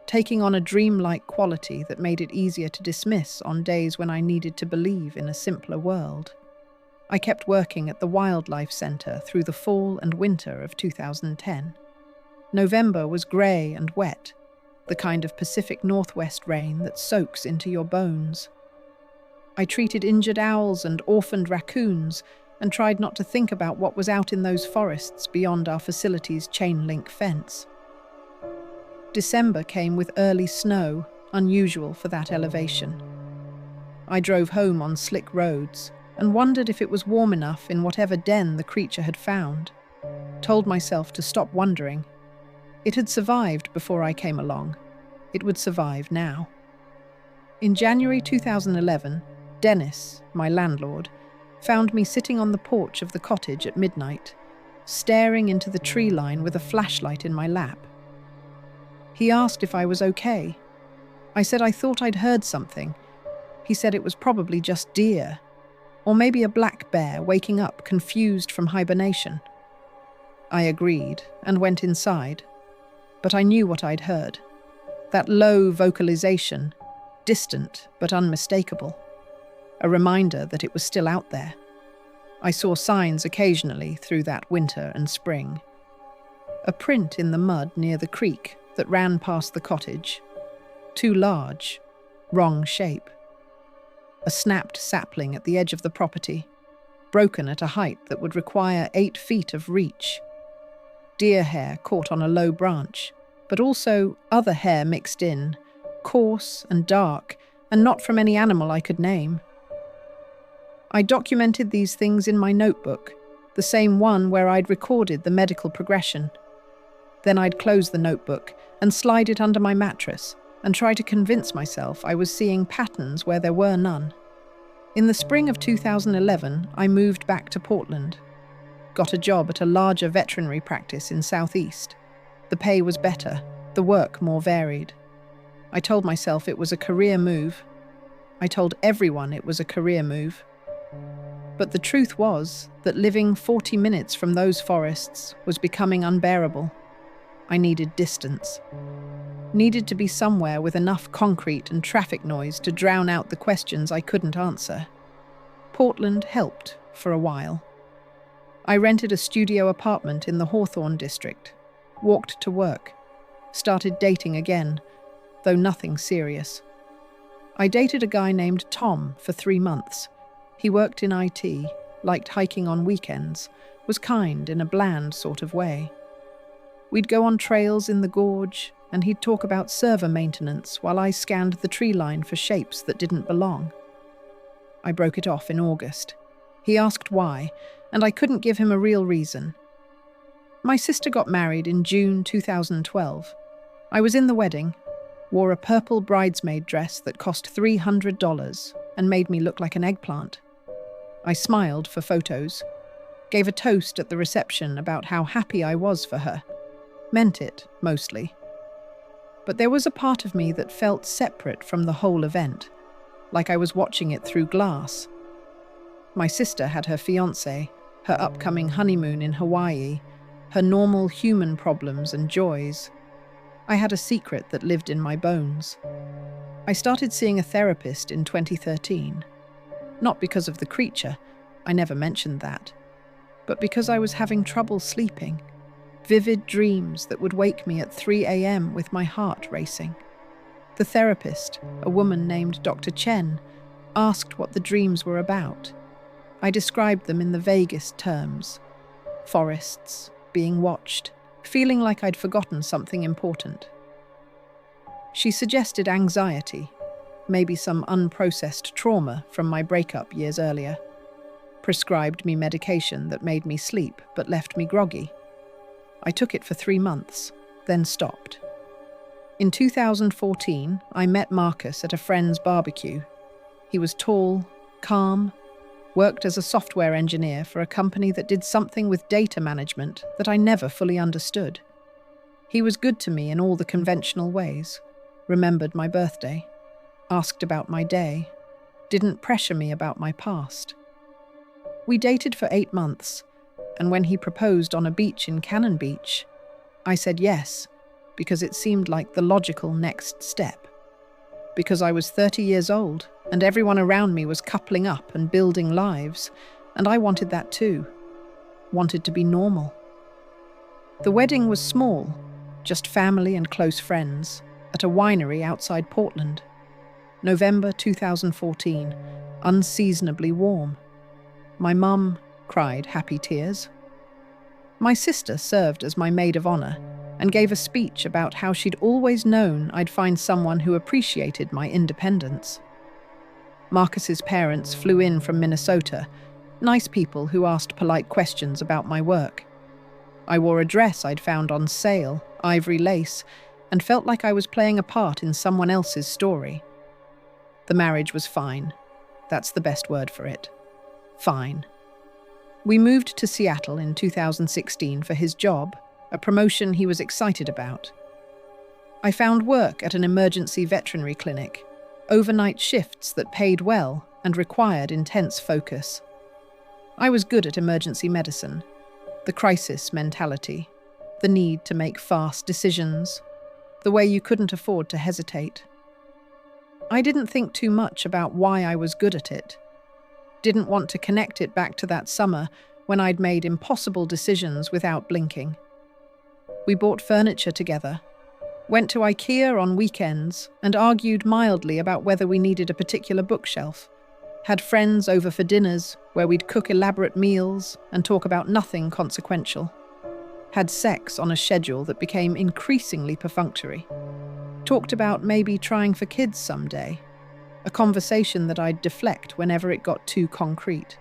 taking on a dreamlike quality that made it easier to dismiss on days when I needed to believe in a simpler world. I kept working at the Wildlife Center through the fall and winter of 2010. November was grey and wet, the kind of Pacific Northwest rain that soaks into your bones. I treated injured owls and orphaned raccoons and tried not to think about what was out in those forests beyond our facility's chain-link fence. December came with early snow, unusual for that elevation. I drove home on slick roads and wondered if it was warm enough in whatever den the creature had found. Told myself to stop wondering. It had survived before I came along. It would survive now. In January 2011, Dennis, my landlord, found me sitting on the porch of the cottage at midnight, staring into the tree line with a flashlight in my lap. He asked if I was okay. I said I thought I'd heard something. He said it was probably just deer, or maybe a black bear waking up confused from hibernation. I agreed and went inside, but I knew what I'd heard. That low vocalization, distant but unmistakable. A reminder that it was still out there. I saw signs occasionally through that winter and spring. A print in the mud near the creek that ran past the cottage. Too large, wrong shape. A snapped sapling at the edge of the property, broken at a height that would require 8 feet of reach. Deer hair caught on a low branch, but also other hair mixed in, coarse and dark, and not from any animal I could name. I documented these things in my notebook, the same one where I'd recorded the medical progression. Then I'd close the notebook and slide it under my mattress and try to convince myself I was seeing patterns where there were none. In the spring of 2011, I moved back to Portland. Got a job at a larger veterinary practice in Southeast. The pay was better, the work more varied. I told myself it was a career move. I told everyone it was a career move. But the truth was that living 40 minutes from those forests was becoming unbearable. I needed distance. Needed to be somewhere with enough concrete and traffic noise to drown out the questions I couldn't answer. Portland helped for a while. I rented a studio apartment in the Hawthorne district, walked to work, started dating again, though nothing serious. I dated a guy named Tom for 3 months. He worked in IT, liked hiking on weekends, was kind in a bland sort of way. We'd go on trails in the gorge, and he'd talk about server maintenance while I scanned the tree line for shapes that didn't belong. I broke it off in August. He asked why, and I couldn't give him a real reason. My sister got married in June 2012. I was in the wedding, wore a purple bridesmaid dress that cost $300 and made me look like an eggplant. I smiled for photos, gave a toast at the reception about how happy I was for her. Meant it, mostly. But there was a part of me that felt separate from the whole event, like I was watching it through glass. My sister had her fiancé, her upcoming honeymoon in Hawaii, her normal human problems and joys. I had a secret that lived in my bones. I started seeing a therapist in 2013. Not because of the creature, I never mentioned that, but because I was having trouble sleeping. Vivid dreams that would wake me at 3 a.m. with my heart racing. The therapist, a woman named Dr. Chen, asked what the dreams were about. I described them in the vaguest terms. Forests, being watched, feeling like I'd forgotten something important. She suggested anxiety, maybe some unprocessed trauma from my breakup years earlier. Prescribed me medication that made me sleep but left me groggy. I took it for 3 months, then stopped. In 2014, I met Marcus at a friend's barbecue. He was tall, calm, worked as a software engineer for a company that did something with data management that I never fully understood. He was good to me in all the conventional ways, remembered my birthday, asked about my day, didn't pressure me about my past. We dated for 8 months, and when he proposed on a beach in Cannon Beach, I said yes, because it seemed like the logical next step. Because I was 30 years old, and everyone around me was coupling up and building lives, and I wanted that too. Wanted to be normal. The wedding was small, just family and close friends, at a winery outside Portland. November 2014, unseasonably warm. My mum cried happy tears. My sister served as my maid of honor and gave a speech about how she'd always known I'd find someone who appreciated my independence. Marcus's parents flew in from Minnesota, nice people who asked polite questions about my work. I wore a dress I'd found on sale, ivory lace, and felt like I was playing a part in someone else's story. The marriage was fine. That's the best word for it. Fine. We moved to Seattle in 2016 for his job, a promotion he was excited about. I found work at an emergency veterinary clinic, overnight shifts that paid well and required intense focus. I was good at emergency medicine, the crisis mentality, the need to make fast decisions, the way you couldn't afford to hesitate. I didn't think too much about why I was good at it. Didn't want to connect it back to that summer when I'd made impossible decisions without blinking. We bought furniture together, went to IKEA on weekends, and argued mildly about whether we needed a particular bookshelf. Had friends over for dinners where we'd cook elaborate meals and talk about nothing consequential. Had sex on a schedule that became increasingly perfunctory. Talked about maybe trying for kids someday. A conversation that I'd deflect whenever it got too concrete.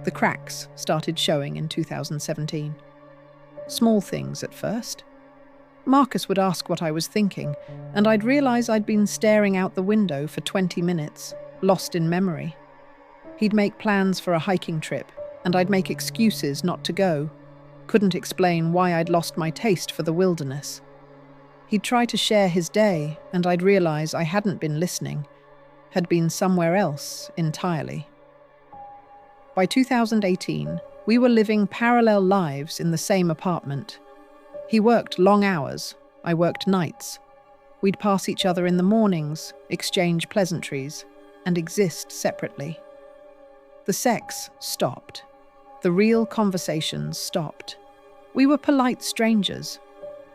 The cracks started showing in 2017. Small things at first. Marcus would ask what I was thinking, and I'd realize I'd been staring out the window for 20 minutes, lost in memory. He'd make plans for a hiking trip, and I'd make excuses not to go. Couldn't explain why I'd lost my taste for the wilderness. He'd try to share his day, and I'd realize I hadn't been listening, had been somewhere else entirely. By 2018, we were living parallel lives in the same apartment. He worked long hours, I worked nights. We'd pass each other in the mornings, exchange pleasantries, and exist separately. The sex stopped. The real conversations stopped. We were polite strangers.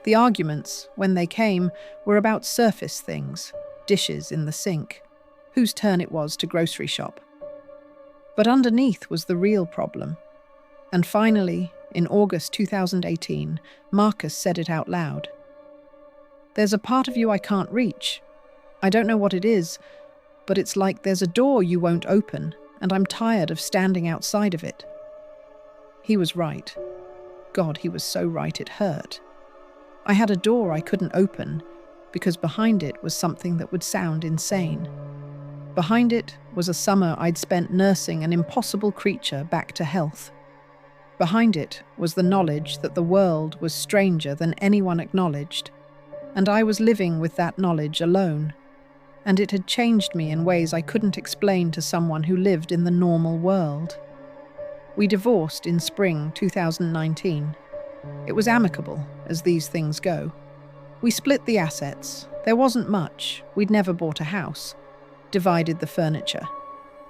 The arguments, when they came, were about surface things, dishes in the sink, whose turn it was to grocery shop. But underneath was the real problem. And finally, in August 2018, Marcus said it out loud. "There's a part of you I can't reach. I don't know what it is, but it's like there's a door you won't open, and I'm tired of standing outside of it." He was right. God, he was so right it hurt. I had a door I couldn't open, because behind it was something that would sound insane. Behind it was a summer I'd spent nursing an impossible creature back to health. Behind it was the knowledge that the world was stranger than anyone acknowledged, and I was living with that knowledge alone, and it had changed me in ways I couldn't explain to someone who lived in the normal world. We divorced in spring 2019. It was amicable, as these things go. We split the assets. There wasn't much. We'd never bought a house. Divided the furniture.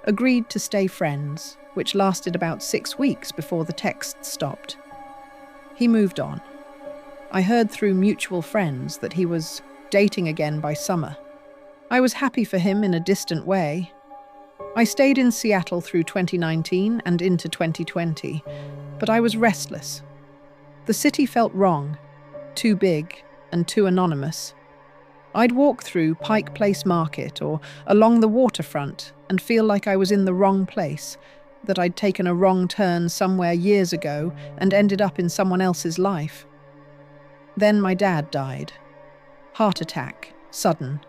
Agreed to stay friends, which lasted about 6 weeks before the texts stopped. He moved on. I heard through mutual friends that he was dating again by summer. I was happy for him in a distant way. I stayed in Seattle through 2019 and into 2020, but I was restless. The city felt wrong, too big and too anonymous. I'd walk through Pike Place Market or along the waterfront and feel like I was in the wrong place, that I'd taken a wrong turn somewhere years ago and ended up in someone else's life. Then my dad died. Heart attack, sudden.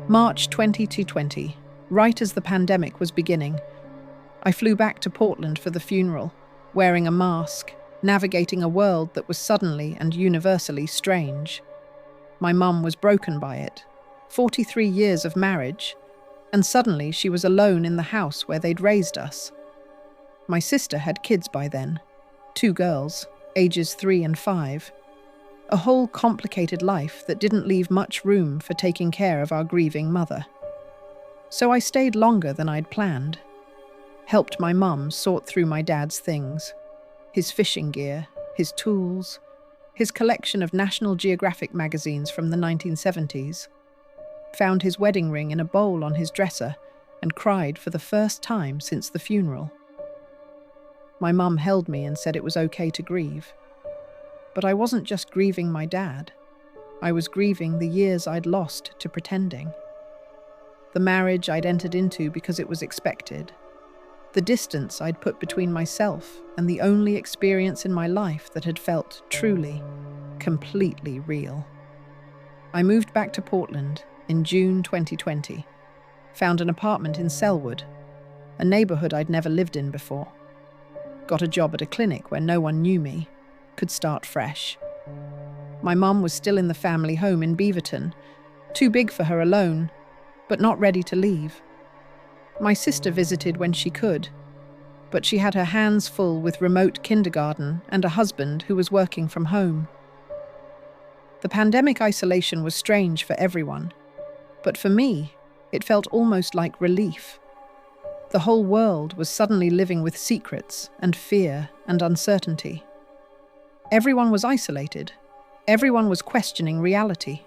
March 2020, right as the pandemic was beginning. I flew back to Portland for the funeral, wearing a mask, navigating a world that was suddenly and universally strange. My mum was broken by it. 43 years of marriage, and suddenly she was alone in the house where they'd raised us. My sister had kids by then, 2 girls, ages 3 and 5. A whole complicated life that didn't leave much room for taking care of our grieving mother. So I stayed longer than I'd planned. Helped my mum sort through my dad's things. His fishing gear, his tools, his collection of National Geographic magazines from the 1970s. Found his wedding ring in a bowl on his dresser and cried for the first time since the funeral. My mum held me and said it was okay to grieve. But I wasn't just grieving my dad. I was grieving the years I'd lost to pretending. The marriage I'd entered into because it was expected. The distance I'd put between myself and the only experience in my life that had felt truly, completely real. I moved back to Portland in June 2020. Found an apartment in Selwood, a neighborhood I'd never lived in before. Got a job at a clinic where no one knew me. Could start fresh. My mum was still in the family home in Beaverton, too big for her alone, but not ready to leave. My sister visited when she could, but she had her hands full with remote kindergarten and a husband who was working from home. The pandemic isolation was strange for everyone, but for me, it felt almost like relief. The whole world was suddenly living with secrets and fear and uncertainty. Everyone was isolated. Everyone was questioning reality.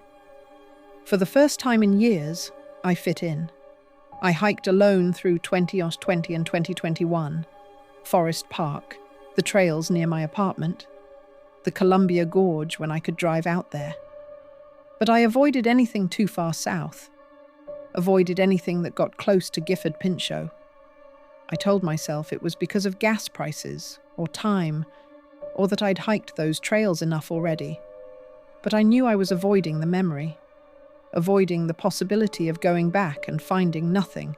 For the first time in years, I fit in. I hiked alone through 2020 and 2021, Forest Park, the trails near my apartment, the Columbia Gorge when I could drive out there. But I avoided anything too far south, avoided anything that got close to Gifford Pinchot. I told myself it was because of gas prices or time, or that I'd hiked those trails enough already. But I knew I was avoiding the memory, avoiding the possibility of going back and finding nothing,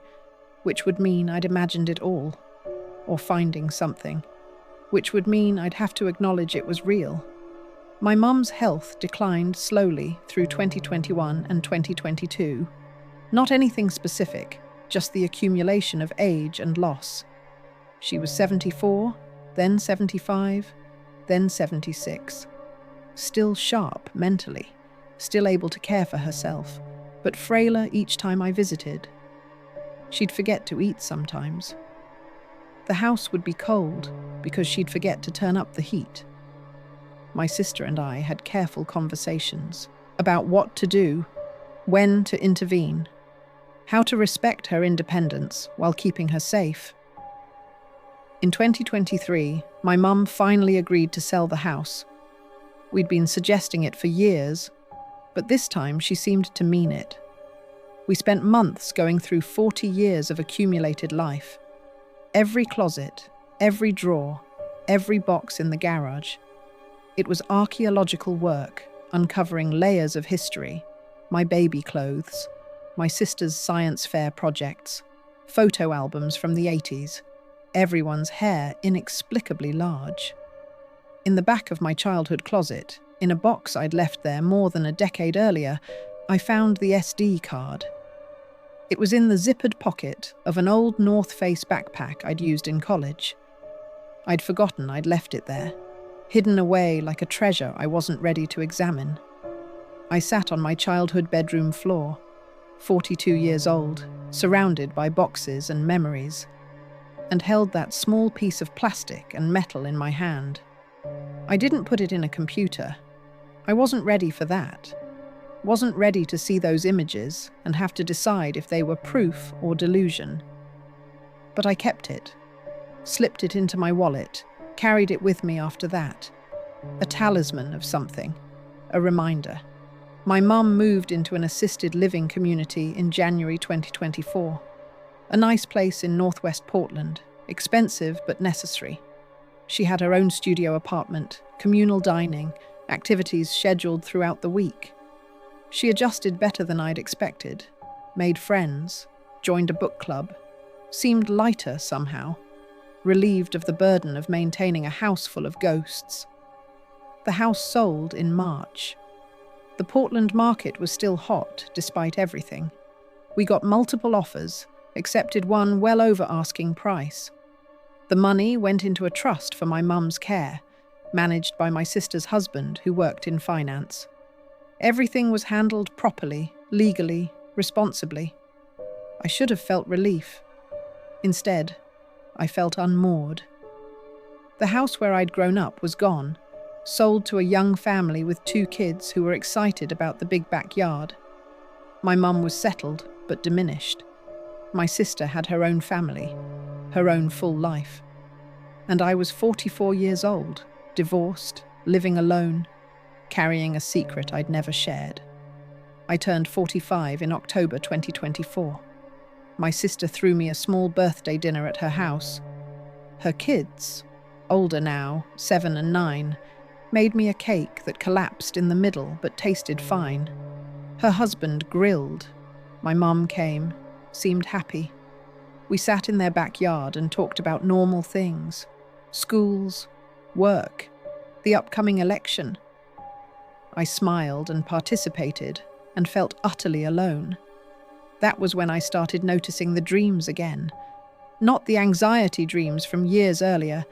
which would mean I'd imagined it all, or finding something, which would mean I'd have to acknowledge it was real. My mum's health declined slowly through 2021 and 2022. Not anything specific, just the accumulation of age and loss. She was 74, then 75, then 76. Still sharp mentally, still able to care for herself, but frailer each time I visited. She'd forget to eat sometimes. The house would be cold because she'd forget to turn up the heat. My sister and I had careful conversations about what to do, when to intervene, how to respect her independence while keeping her safe. In 2023, my mum finally agreed to sell the house. We'd been suggesting it for years, but this time she seemed to mean it. We spent months going through 40 years of accumulated life. Every closet, every drawer, every box in the garage. It was archaeological work, uncovering layers of history, my baby clothes, my sister's science fair projects, photo albums from the 80s, everyone's hair inexplicably large. In the back of my childhood closet, in a box I'd left there more than a decade earlier, I found the SD card. It was in the zippered pocket of an old North Face backpack I'd used in college. I'd forgotten I'd left it there, hidden away like a treasure I wasn't ready to examine. I sat on my childhood bedroom floor, 42 years old, surrounded by boxes and memories, and held that small piece of plastic and metal in my hand. I didn't put it in a computer. I wasn't ready for that. Wasn't ready to see those images and have to decide if they were proof or delusion. But I kept it, slipped it into my wallet, carried it with me after that. A talisman of something, a reminder. My mum moved into an assisted living community in January 2024. A nice place in northwest Portland, expensive but necessary. She had her own studio apartment, communal dining, activities scheduled throughout the week. She adjusted better than I'd expected, made friends, joined a book club, seemed lighter somehow, relieved of the burden of maintaining a house full of ghosts. The house sold in March. The Portland market was still hot despite everything. We got multiple offers, accepted one well over asking price. The money went into a trust for my mum's care, managed by my sister's husband who worked in finance. Everything was handled properly, legally, responsibly. I should have felt relief. Instead, I felt unmoored. The house where I'd grown up was gone, sold to a young family with 2 kids who were excited about the big backyard. My mum was settled, but diminished. My sister had her own family, her own full life. And I was 44 years old, divorced, living alone, carrying a secret I'd never shared. I turned 45 in October 2024. My sister threw me a small birthday dinner at her house. Her kids, older now, 7 and 9, made me a cake that collapsed in the middle but tasted fine. Her husband grilled. My mum came, seemed happy. We sat in their backyard and talked about normal things. Schools, work, the upcoming election. I smiled and participated and felt utterly alone. That was when I started noticing the dreams again. Not the anxiety dreams from years earlier,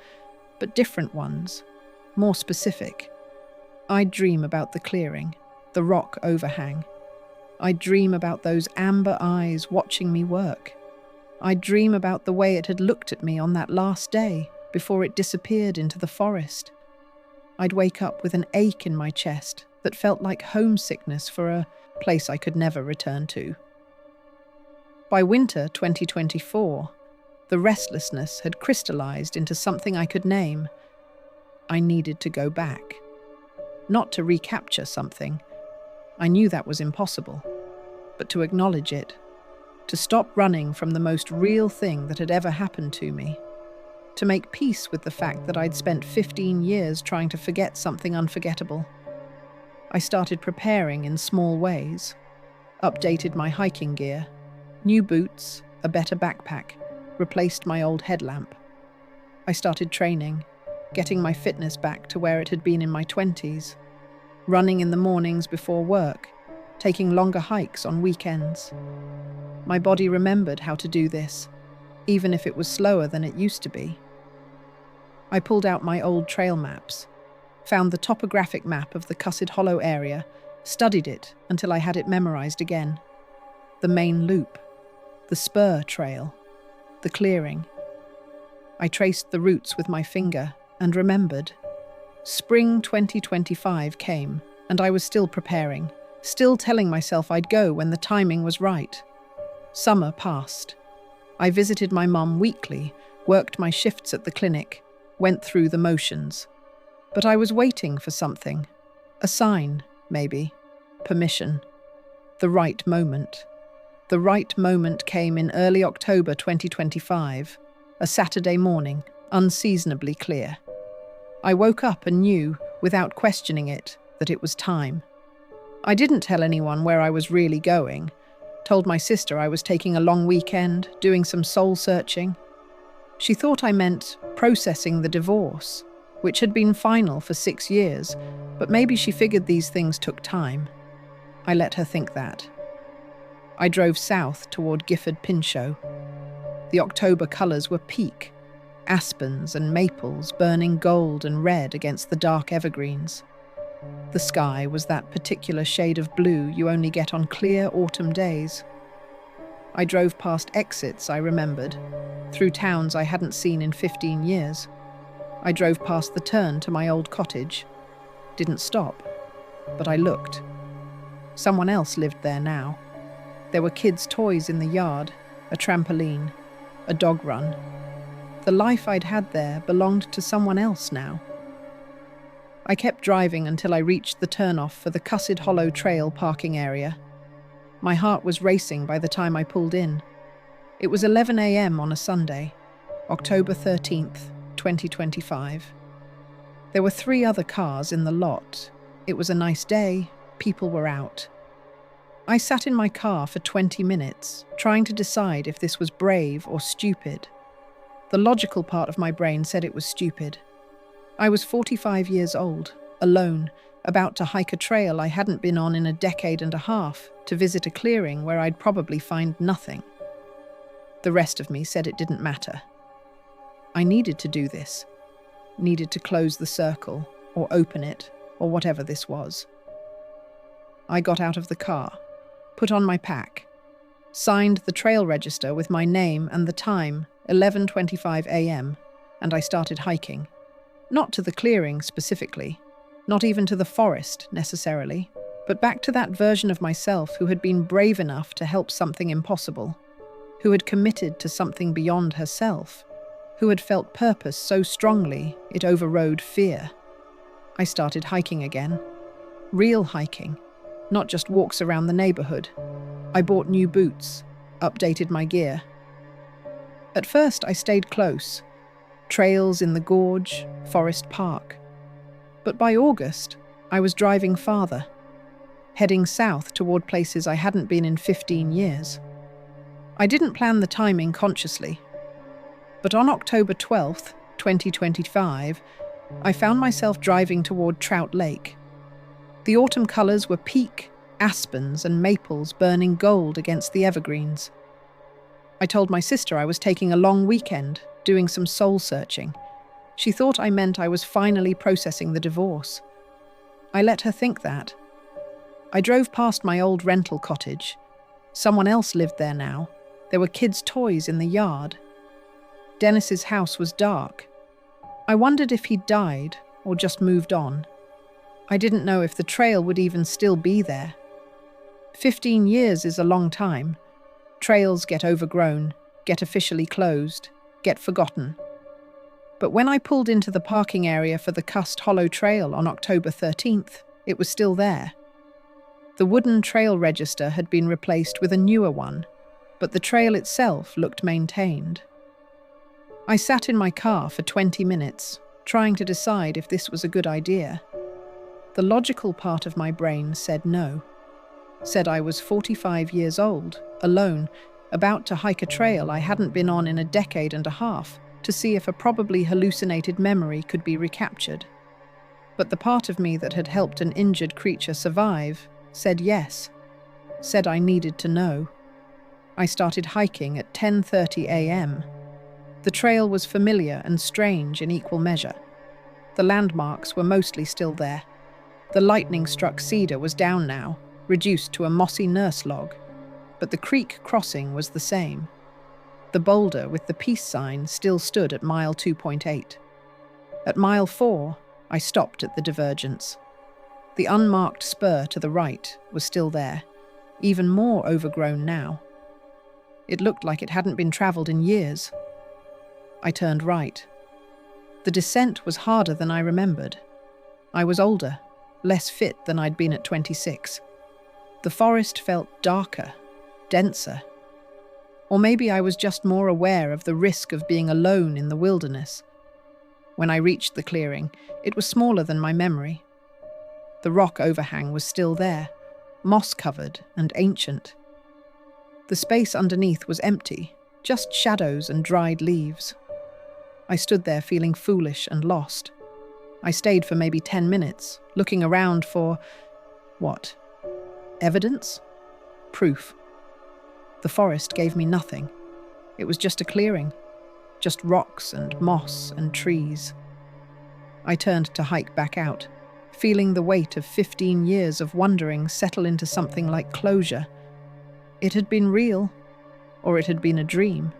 but different ones, more specific. I'd dream about the clearing, the rock overhang. I'd dream about those amber eyes watching me work. I'd dream about the way it had looked at me on that last day before it disappeared into the forest. I'd wake up with an ache in my chest that felt like homesickness for a place I could never return to. By winter 2024, the restlessness had crystallized into something I could name. I needed to go back. Not to recapture something. I knew that was impossible. But to acknowledge it. To stop running from the most real thing that had ever happened to me. To make peace with the fact that I'd spent 15 years trying to forget something unforgettable. I started preparing in small ways. Updated my hiking gear. New boots, a better backpack. Replaced my old headlamp. I started training, getting my fitness back to where it had been in my 20s. running in the mornings before work, taking longer hikes on weekends. My body remembered how to do this, even if it was slower than it used to be. I pulled out my old trail maps, found the topographic map of the Cussed Hollow area, studied it until I had it memorized again. The main loop, the spur trail, the clearing. I traced the routes with my finger and remembered. Spring 2025 came, and I was still preparing, still telling myself I'd go when the timing was right. Summer passed. I visited my mum weekly, worked my shifts at the clinic, went through the motions. But I was waiting for something. A sign, maybe. Permission. The right moment. The right moment came in early October 2025, a Saturday morning, unseasonably clear. I woke up and knew, without questioning it, that it was time. I didn't tell anyone where I was really going. Told my sister I was taking a long weekend, doing some soul-searching. She thought I meant processing the divorce, which had been final for 6 years, but maybe she figured these things took time. I let her think that. I drove south toward Gifford Pinchot. The October colours were peak, aspens and maples burning gold and red against the dark evergreens. The sky was that particular shade of blue you only get on clear autumn days. I drove past exits I remembered, through towns I hadn't seen in 15 years. I drove past the turn to my old cottage. Didn't stop, but I looked. Someone else lived there now. There were kids' toys in the yard, a trampoline, a dog run. The life I'd had there belonged to someone else now. I kept driving until I reached the turnoff for the Cussed Hollow Trail parking area. My heart was racing by the time I pulled in. It was 11 a.m. on a Sunday, October 13th, 2025. There were 3 other cars in the lot. It was a nice day, people were out. I sat in my car for 20 minutes, trying to decide if this was brave or stupid. The logical part of my brain said it was stupid. I was 45 years old, alone, about to hike a trail I hadn't been on in a decade and a half, to visit a clearing where I'd probably find nothing. The rest of me said it didn't matter. I needed to do this. Needed to close the circle, or open it, or whatever this was. I got out of the car, put on my pack, signed the trail register with my name and the time, 11:25 a.m., and I started hiking. Not to the clearing specifically, not even to the forest necessarily, but back to that version of myself who had been brave enough to help something impossible, who had committed to something beyond herself, who had felt purpose so strongly it overrode fear. I started hiking again. Real hiking, not just walks around the neighborhood. I bought new boots, updated my gear. At first I stayed close. Trails in the gorge, Forest Park. But by August, I was driving farther, heading south toward places I hadn't been in 15 years. I didn't plan the timing consciously, but on October 12th, 2025, I found myself driving toward Trout Lake. The autumn colours were peak, aspens and maples burning gold against the evergreens. I told my sister I was taking a long weekend, doing some soul-searching. She thought I meant I was finally processing the divorce. I let her think that. I drove past my old rental cottage. Someone else lived there now. There were kids' toys in the yard. Dennis's house was dark. I wondered if he'd died or just moved on. I didn't know if the trail would even still be there. 15 years is a long time. Trails get overgrown, get officially closed, get forgotten. But when I pulled into the parking area for the Cussed Hollow Trail on October 13th, it was still there. The wooden trail register had been replaced with a newer one, but the trail itself looked maintained. I sat in my car for 20 minutes, trying to decide if this was a good idea. The logical part of my brain said no. Said I was 45 years old, alone, about to hike a trail I hadn't been on in a decade and a half, to see if a probably hallucinated memory could be recaptured. But the part of me that had helped an injured creature survive said yes, said I needed to know. I started hiking at 10:30 a.m. The trail was familiar and strange in equal measure. The landmarks were mostly still there. The lightning-struck cedar was down now, reduced to a mossy nurse log, but the creek crossing was the same. The boulder with the peace sign still stood at mile 2.8. At mile 4, I stopped at the divergence. The unmarked spur to the right was still there, even more overgrown now. It looked like it hadn't been travelled in years. I turned right. The descent was harder than I remembered. I was older, less fit than I'd been at 26. The forest felt darker, denser. Or maybe I was just more aware of the risk of being alone in the wilderness. When I reached the clearing, it was smaller than my memory. The rock overhang was still there, moss-covered and ancient. The space underneath was empty, just shadows and dried leaves. I stood there feeling foolish and lost. I stayed for maybe 10 minutes, looking around for… what? Evidence? Proof. The forest gave me nothing. It was just a clearing, just rocks and moss and trees. I turned to hike back out, feeling the weight of 15 years of wondering settle into something like closure. It had been real, or it had been a dream.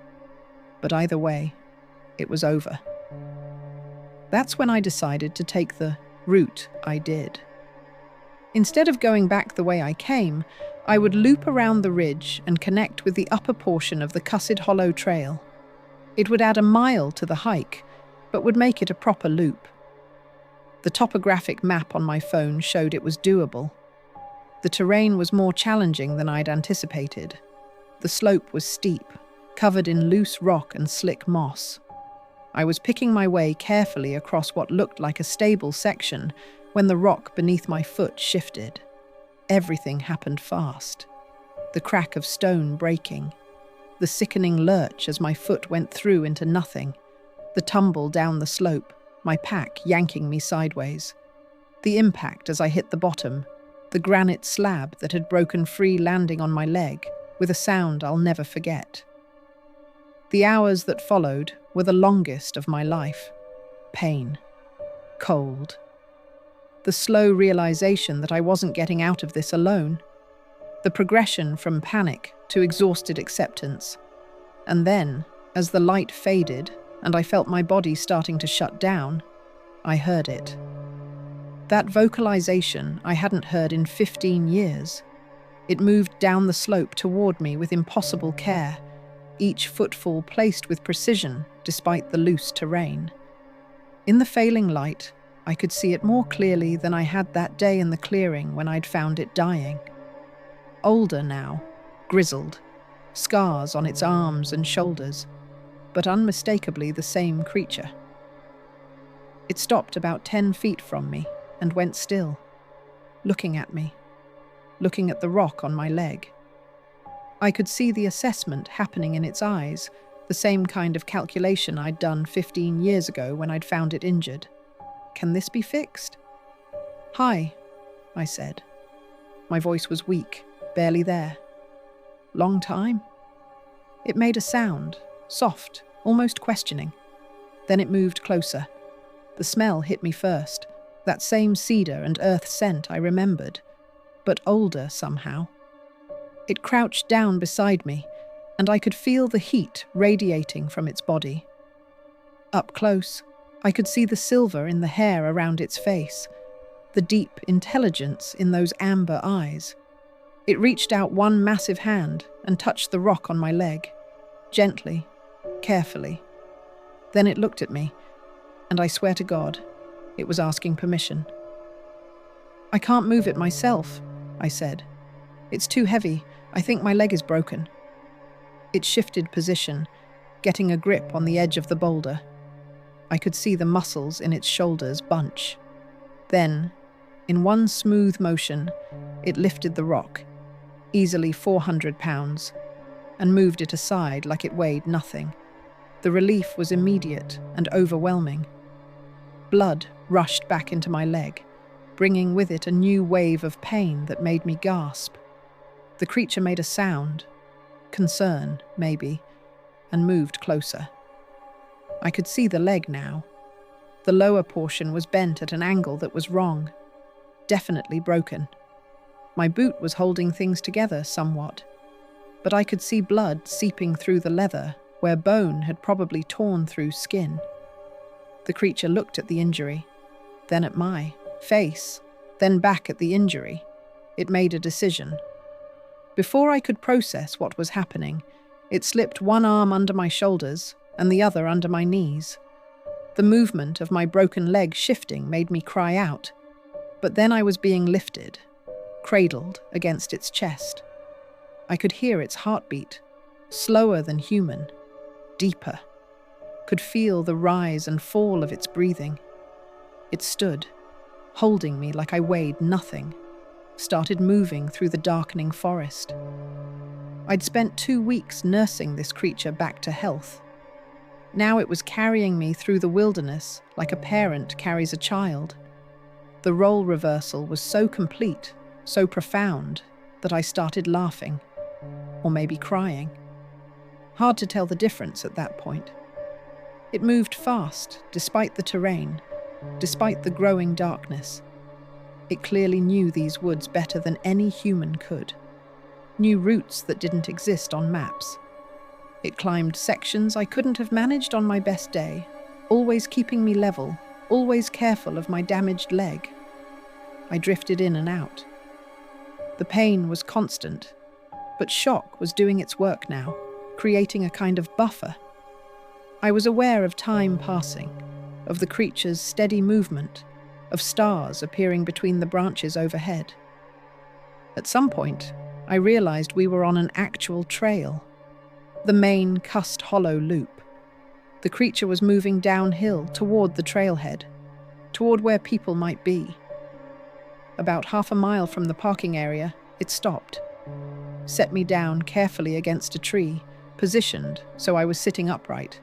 But either way, it was over. That's when I decided to take the route I did. Instead of going back the way I came, I would loop around the ridge and connect with the upper portion of the Cussed Hollow Trail. It would add a mile to the hike, but would make it a proper loop. The topographic map on my phone showed it was doable. The terrain was more challenging than I'd anticipated. The slope was steep, covered in loose rock and slick moss. I was picking my way carefully across what looked like a stable section when the rock beneath my foot shifted. Everything happened fast. The crack of stone breaking, the sickening lurch as my foot went through into nothing, the tumble down the slope, my pack yanking me sideways, the impact as I hit the bottom, the granite slab that had broken free landing on my leg with a sound I'll never forget. The hours that followed were the longest of my life. Pain. Cold. The slow realization that I wasn't getting out of this alone. The progression from panic to exhausted acceptance. And then, as the light faded and I felt my body starting to shut down, I heard it. That vocalization I hadn't heard in 15 years. It moved down the slope toward me with impossible care, each footfall placed with precision despite the loose terrain. In the failing light, I could see it more clearly than I had that day in the clearing when I'd found it dying. Older now, grizzled, scars on its arms and shoulders, but unmistakably the same creature. It stopped about 10 feet from me and went still, looking at me, looking at the rock on my leg. I could see the assessment happening in its eyes, the same kind of calculation I'd done 15 years ago when I'd found it injured. Can this be fixed? "Hi," I said. My voice was weak, barely there. "Long time?" It made a sound, soft, almost questioning. Then it moved closer. The smell hit me first, that same cedar and earth scent I remembered, but older somehow. It crouched down beside me, and I could feel the heat radiating from its body. Up close, I could see the silver in the hair around its face, the deep intelligence in those amber eyes. It reached out one massive hand and touched the rock on my leg, gently, carefully. Then it looked at me, and I swear to God, it was asking permission. "I can't move it myself," I said. "It's too heavy. I think my leg is broken." It shifted position, getting a grip on the edge of the boulder. I could see the muscles in its shoulders bunch. Then, in one smooth motion, it lifted the rock, easily 400 pounds, and moved it aside like it weighed nothing. The relief was immediate and overwhelming. Blood rushed back into my leg, bringing with it a new wave of pain that made me gasp. The creature made a sound, concern, maybe, and moved closer. I could see the leg now. The lower portion was bent at an angle that was wrong, definitely broken. My boot was holding things together somewhat, but I could see blood seeping through the leather where bone had probably torn through skin. The creature looked at the injury, then at my face, then back at the injury. It made a decision. Before I could process what was happening, it slipped one arm under my shoulders and the other under my knees. The movement of my broken leg shifting made me cry out, but then I was being lifted, cradled against its chest. I could hear its heartbeat, slower than human, deeper, could feel the rise and fall of its breathing. It stood, holding me like I weighed nothing, started moving through the darkening forest. I'd spent 2 weeks nursing this creature back to health. Now it was carrying me through the wilderness like a parent carries a child. The role reversal was so complete, so profound, that I started laughing, or maybe crying. Hard to tell the difference at that point. It moved fast, despite the terrain, despite the growing darkness. It clearly knew these woods better than any human could. Knew routes that didn't exist on maps. It climbed sections I couldn't have managed on my best day, always keeping me level, always careful of my damaged leg. I drifted in and out. The pain was constant, but shock was doing its work now, creating a kind of buffer. I was aware of time passing, of the creature's steady movement, of stars appearing between the branches overhead. At some point, I realized we were on an actual trail. The main cussed hollow loop. The creature was moving downhill toward the trailhead, toward where people might be. About half a mile from the parking area, it stopped, set me down carefully against a tree, positioned so I was sitting upright.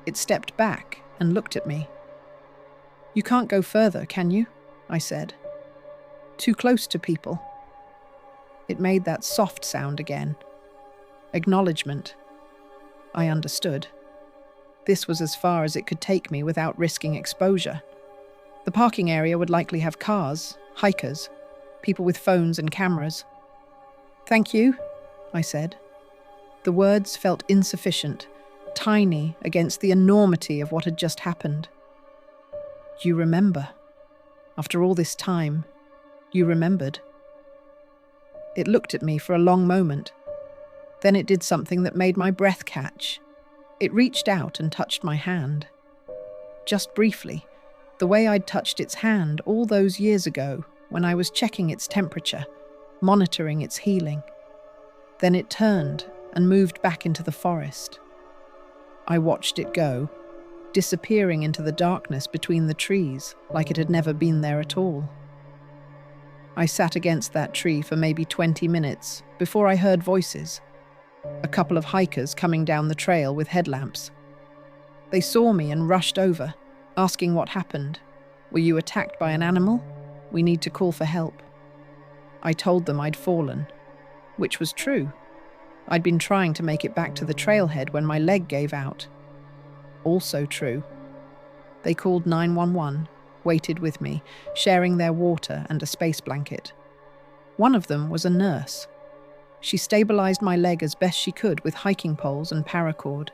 It stepped back and looked at me. "You can't go further, can you?" I said. "Too close to people." It made that soft sound again. Acknowledgement. I understood. This was as far as it could take me without risking exposure. The parking area would likely have cars, hikers, people with phones and cameras. "Thank you," I said. The words felt insufficient, tiny against the enormity of what had just happened. "You remember. After all this time, you remembered." It looked at me for a long moment. Then it did something that made my breath catch. It reached out and touched my hand. Just briefly, the way I'd touched its hand all those years ago when I was checking its temperature, monitoring its healing. Then it turned and moved back into the forest. I watched it go, disappearing into the darkness between the trees like it had never been there at all. I sat against that tree for maybe 20 minutes before I heard voices. A couple of hikers coming down the trail with headlamps. They saw me and rushed over, asking what happened. "Were you attacked by an animal? We need to call for help." I told them I'd fallen, which was true. I'd been trying to make it back to the trailhead when my leg gave out. Also true. They called 911, waited with me, sharing their water and a space blanket. One of them was a nurse. She stabilized my leg as best she could with hiking poles and paracord.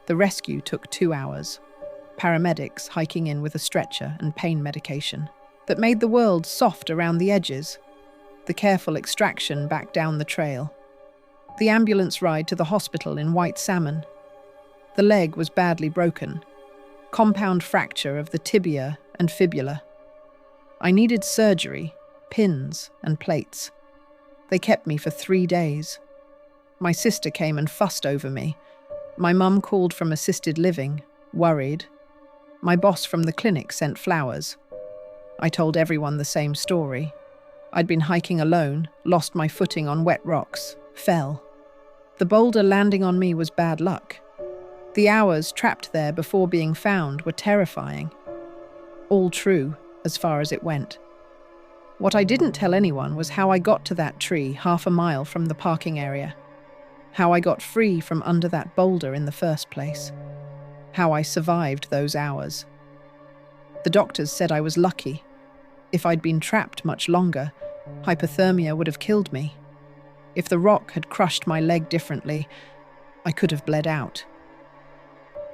The rescue took 2 hours. Paramedics hiking in with a stretcher and pain medication that made the world soft around the edges. The careful extraction back down the trail. The ambulance ride to the hospital in White Salmon. The leg was badly broken. Compound fracture of the tibia and fibula. I needed surgery, pins and plates. They kept me for 3 days. My sister came and fussed over me. My mum called from assisted living, worried. My boss from the clinic sent flowers. I told everyone the same story. I'd been hiking alone, lost my footing on wet rocks, fell. The boulder landing on me was bad luck. The hours trapped there before being found were terrifying. All true, as far as it went. What I didn't tell anyone was how I got to that tree half a mile from the parking area. How I got free from under that boulder in the first place. How I survived those hours. The doctors said I was lucky. If I'd been trapped much longer, hypothermia would have killed me. If the rock had crushed my leg differently, I could have bled out.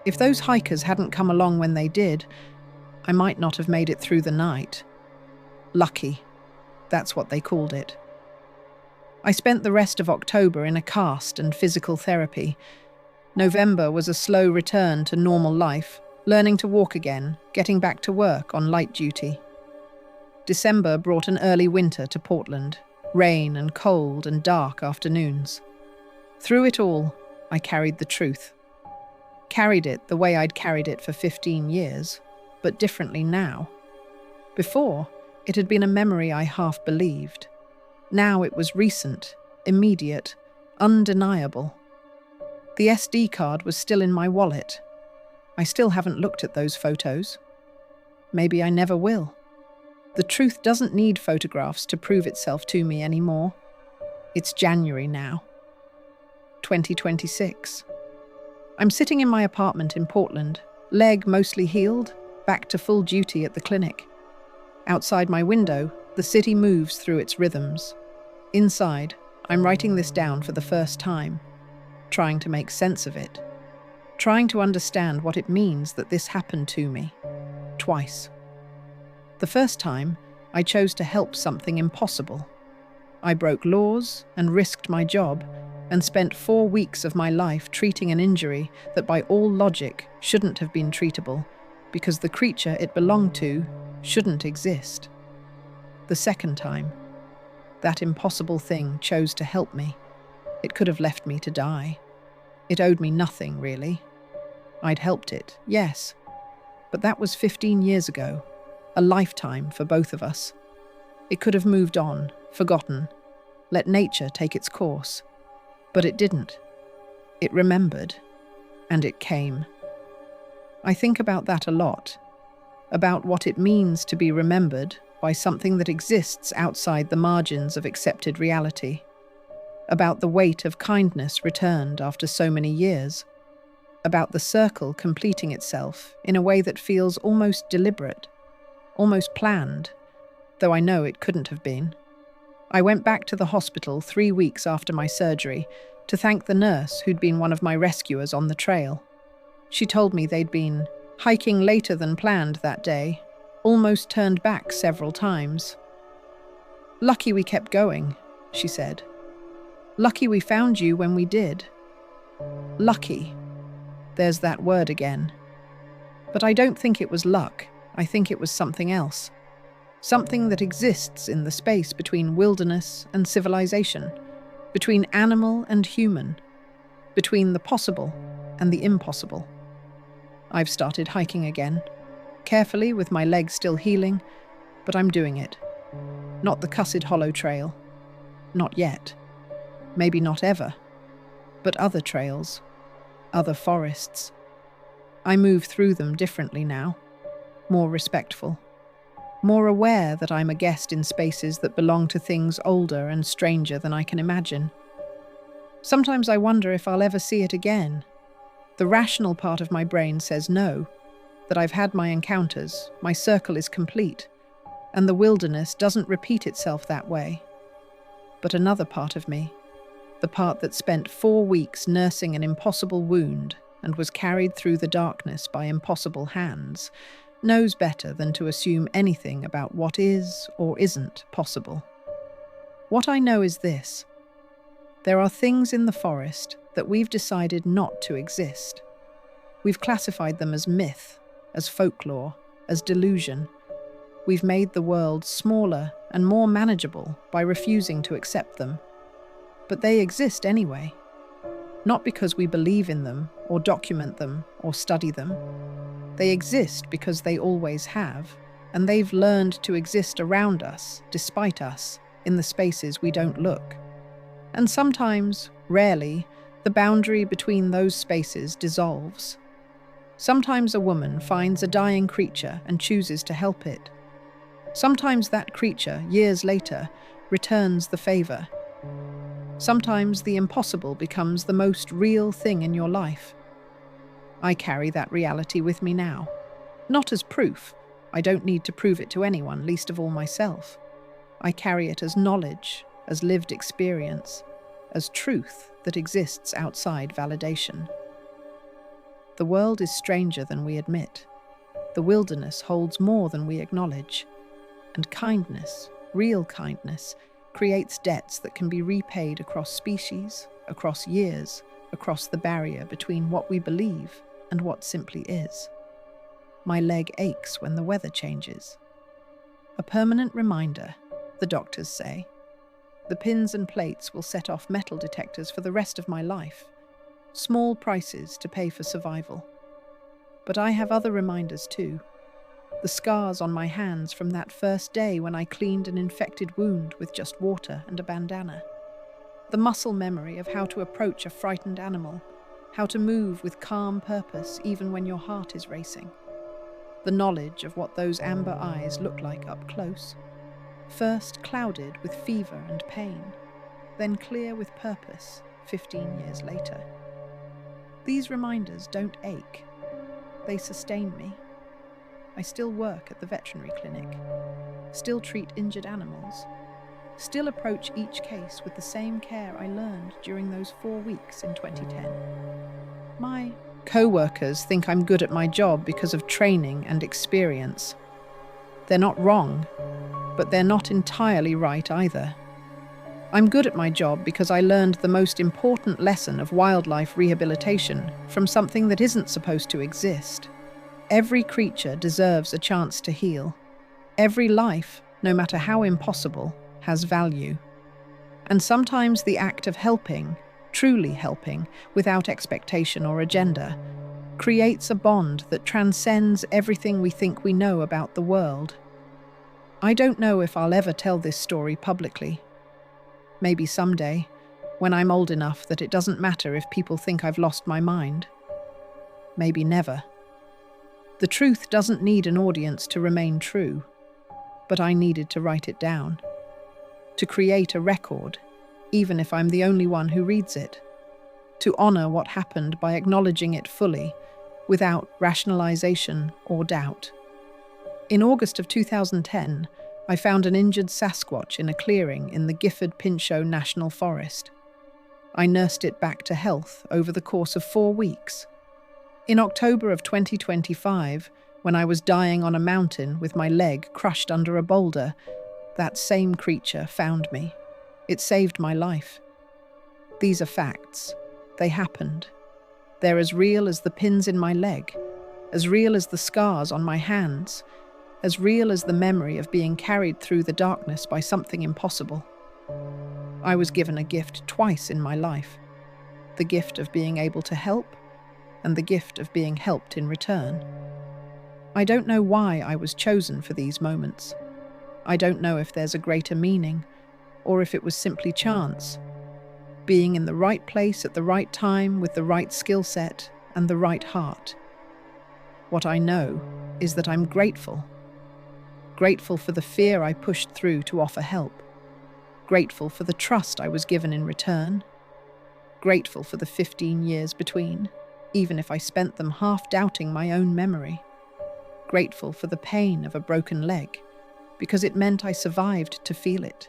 If those hikers hadn't come along when they did, I might not have made it through the night. Lucky. That's what they called it. I spent the rest of October in a cast and physical therapy. November was a slow return to normal life, learning to walk again, getting back to work on light duty. December brought an early winter to Portland, rain and cold and dark afternoons. Through it all, I carried the truth. Carried it the way I'd carried it for 15 years, but differently now. Before, it had been a memory I half believed. Now it was recent, immediate, undeniable. The SD card was still in my wallet. I still haven't looked at those photos. Maybe I never will. The truth doesn't need photographs to prove itself to me anymore. It's January now. 2026. I'm sitting in my apartment in Portland, leg mostly healed, back to full duty at the clinic. Outside my window, the city moves through its rhythms. Inside, I'm writing this down for the first time, trying to make sense of it, trying to understand what it means that this happened to me, twice. The first time, I chose to help something impossible. I broke laws and risked my job and spent 4 weeks of my life treating an injury that by all logic shouldn't have been treatable because the creature it belonged to shouldn't exist. The second time, that impossible thing chose to help me. It could have left me to die. It owed me nothing, really. I'd helped it, yes, but that was 15 years ago, a lifetime for both of us. It could have moved on, forgotten, let nature take its course. But it didn't. It remembered, and it came. I think about that a lot, about what it means to be remembered by something that exists outside the margins of accepted reality, about the weight of kindness returned after so many years, about the circle completing itself in a way that feels almost deliberate, almost planned, though I know it couldn't have been. I went back to the hospital 3 weeks after my surgery to thank the nurse who'd been one of my rescuers on the trail. She told me they'd been hiking later than planned that day, almost turned back several times. "Lucky we kept going," she said. "Lucky we found you when we did. Lucky. There's that word again. But I don't think it was luck. I think it was something else. Something that exists in the space between wilderness and civilization, between animal and human, between the possible and the impossible. I've started hiking again, carefully with my legs still healing, but I'm doing it. Not the cussed hollow trail. Not yet. Maybe not ever. But other trails. Other forests. I move through them differently now. More respectful. More aware that I'm a guest in spaces that belong to things older and stranger than I can imagine. Sometimes I wonder if I'll ever see it again. The rational part of my brain says no, that I've had my encounters, my circle is complete, and the wilderness doesn't repeat itself that way. But another part of me, the part that spent 4 weeks nursing an impossible wound and was carried through the darkness by impossible hands, knows better than to assume anything about what is or isn't possible. What I know is this: there are things in the forest that we've decided not to exist. We've classified them as myth, as folklore, as delusion. We've made the world smaller and more manageable by refusing to accept them. But they exist anyway. Not because we believe in them, or document them, or study them. They exist because they always have, and they've learned to exist around us, despite us, in the spaces we don't look. And sometimes, rarely, the boundary between those spaces dissolves. Sometimes a woman finds a dying creature and chooses to help it. Sometimes that creature, years later, returns the favor. Sometimes the impossible becomes the most real thing in your life. I carry that reality with me now. Not as proof. I don't need to prove it to anyone, least of all myself. I carry it as knowledge, as lived experience, as truth that exists outside validation. The world is stranger than we admit. The wilderness holds more than we acknowledge. And kindness, real kindness, creates debts that can be repaid across species, across years, across the barrier between what we believe and what simply is. My leg aches when the weather changes. A permanent reminder, the doctors say. The pins and plates will set off metal detectors for the rest of my life. Small prices to pay for survival. But I have other reminders too. The scars on my hands from that first day when I cleaned an infected wound with just water and a bandana. The muscle memory of how to approach a frightened animal, how to move with calm purpose even when your heart is racing. The knowledge of what those amber eyes look like up close. First clouded with fever and pain, then clear with purpose 15 years later. These reminders don't ache. They sustain me. I still work at the veterinary clinic, still treat injured animals, still approach each case with the same care I learned during those 4 weeks in 2010. My co-workers think I'm good at my job because of training and experience. They're not wrong, but they're not entirely right either. I'm good at my job because I learned the most important lesson of wildlife rehabilitation from something that isn't supposed to exist. Every creature deserves a chance to heal. Every life, no matter how impossible, has value. And sometimes the act of helping, truly helping, without expectation or agenda, creates a bond that transcends everything we think we know about the world. I don't know if I'll ever tell this story publicly. Maybe someday, when I'm old enough that it doesn't matter if people think I've lost my mind. Maybe never. The truth doesn't need an audience to remain true, but I needed to write it down, to create a record, even if I'm the only one who reads it, to honor what happened by acknowledging it fully, without rationalization or doubt. In August of 2010, I found an injured Sasquatch in a clearing in the Gifford Pinchot National Forest. I nursed it back to health over the course of 4 weeks. In October of 2025, when I was dying on a mountain with my leg crushed under a boulder, that same creature found me. It saved my life. These are facts. They happened. They're as real as the pins in my leg, as real as the scars on my hands, as real as the memory of being carried through the darkness by something impossible. I was given a gift twice in my life. The gift of being able to help, and the gift of being helped in return. I don't know why I was chosen for these moments. I don't know if there's a greater meaning, or if it was simply chance. Being in the right place at the right time with the right skill set and the right heart. What I know is that I'm grateful. Grateful for the fear I pushed through to offer help. Grateful for the trust I was given in return. Grateful for the 15 years between, even if I spent them half doubting my own memory. Grateful for the pain of a broken leg, because it meant I survived to feel it.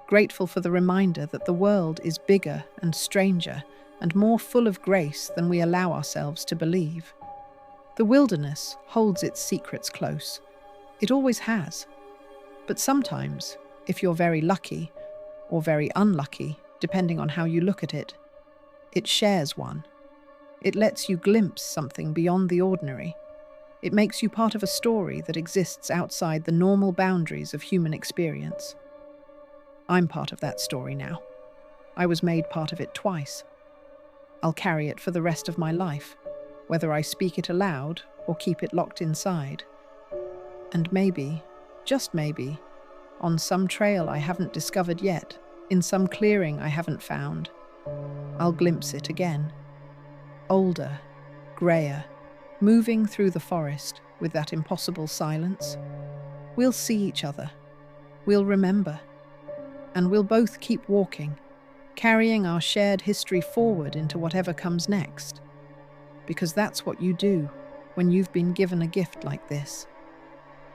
Grateful for the reminder that the world is bigger and stranger and more full of grace than we allow ourselves to believe. The wilderness holds its secrets close. It always has. But sometimes, if you're very lucky, or very unlucky, depending on how you look at it, it shares one. It lets you glimpse something beyond the ordinary. It makes you part of a story that exists outside the normal boundaries of human experience. I'm part of that story now. I was made part of it twice. I'll carry it for the rest of my life, whether I speak it aloud or keep it locked inside. And maybe, just maybe, on some trail I haven't discovered yet, in some clearing I haven't found, I'll glimpse it again. Older, greyer, moving through the forest with that impossible silence. We'll see each other, we'll remember, and we'll both keep walking, carrying our shared history forward into whatever comes next. Because that's what you do when you've been given a gift like this.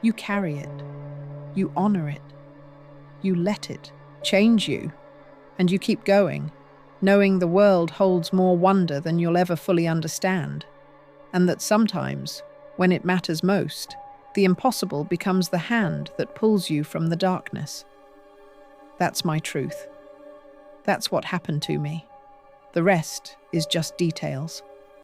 You carry it, you honor it, you let it change you, and you keep going, knowing the world holds more wonder than you'll ever fully understand, and that sometimes, when it matters most, the impossible becomes the hand that pulls you from the darkness. That's my truth. That's what happened to me. The rest is just details.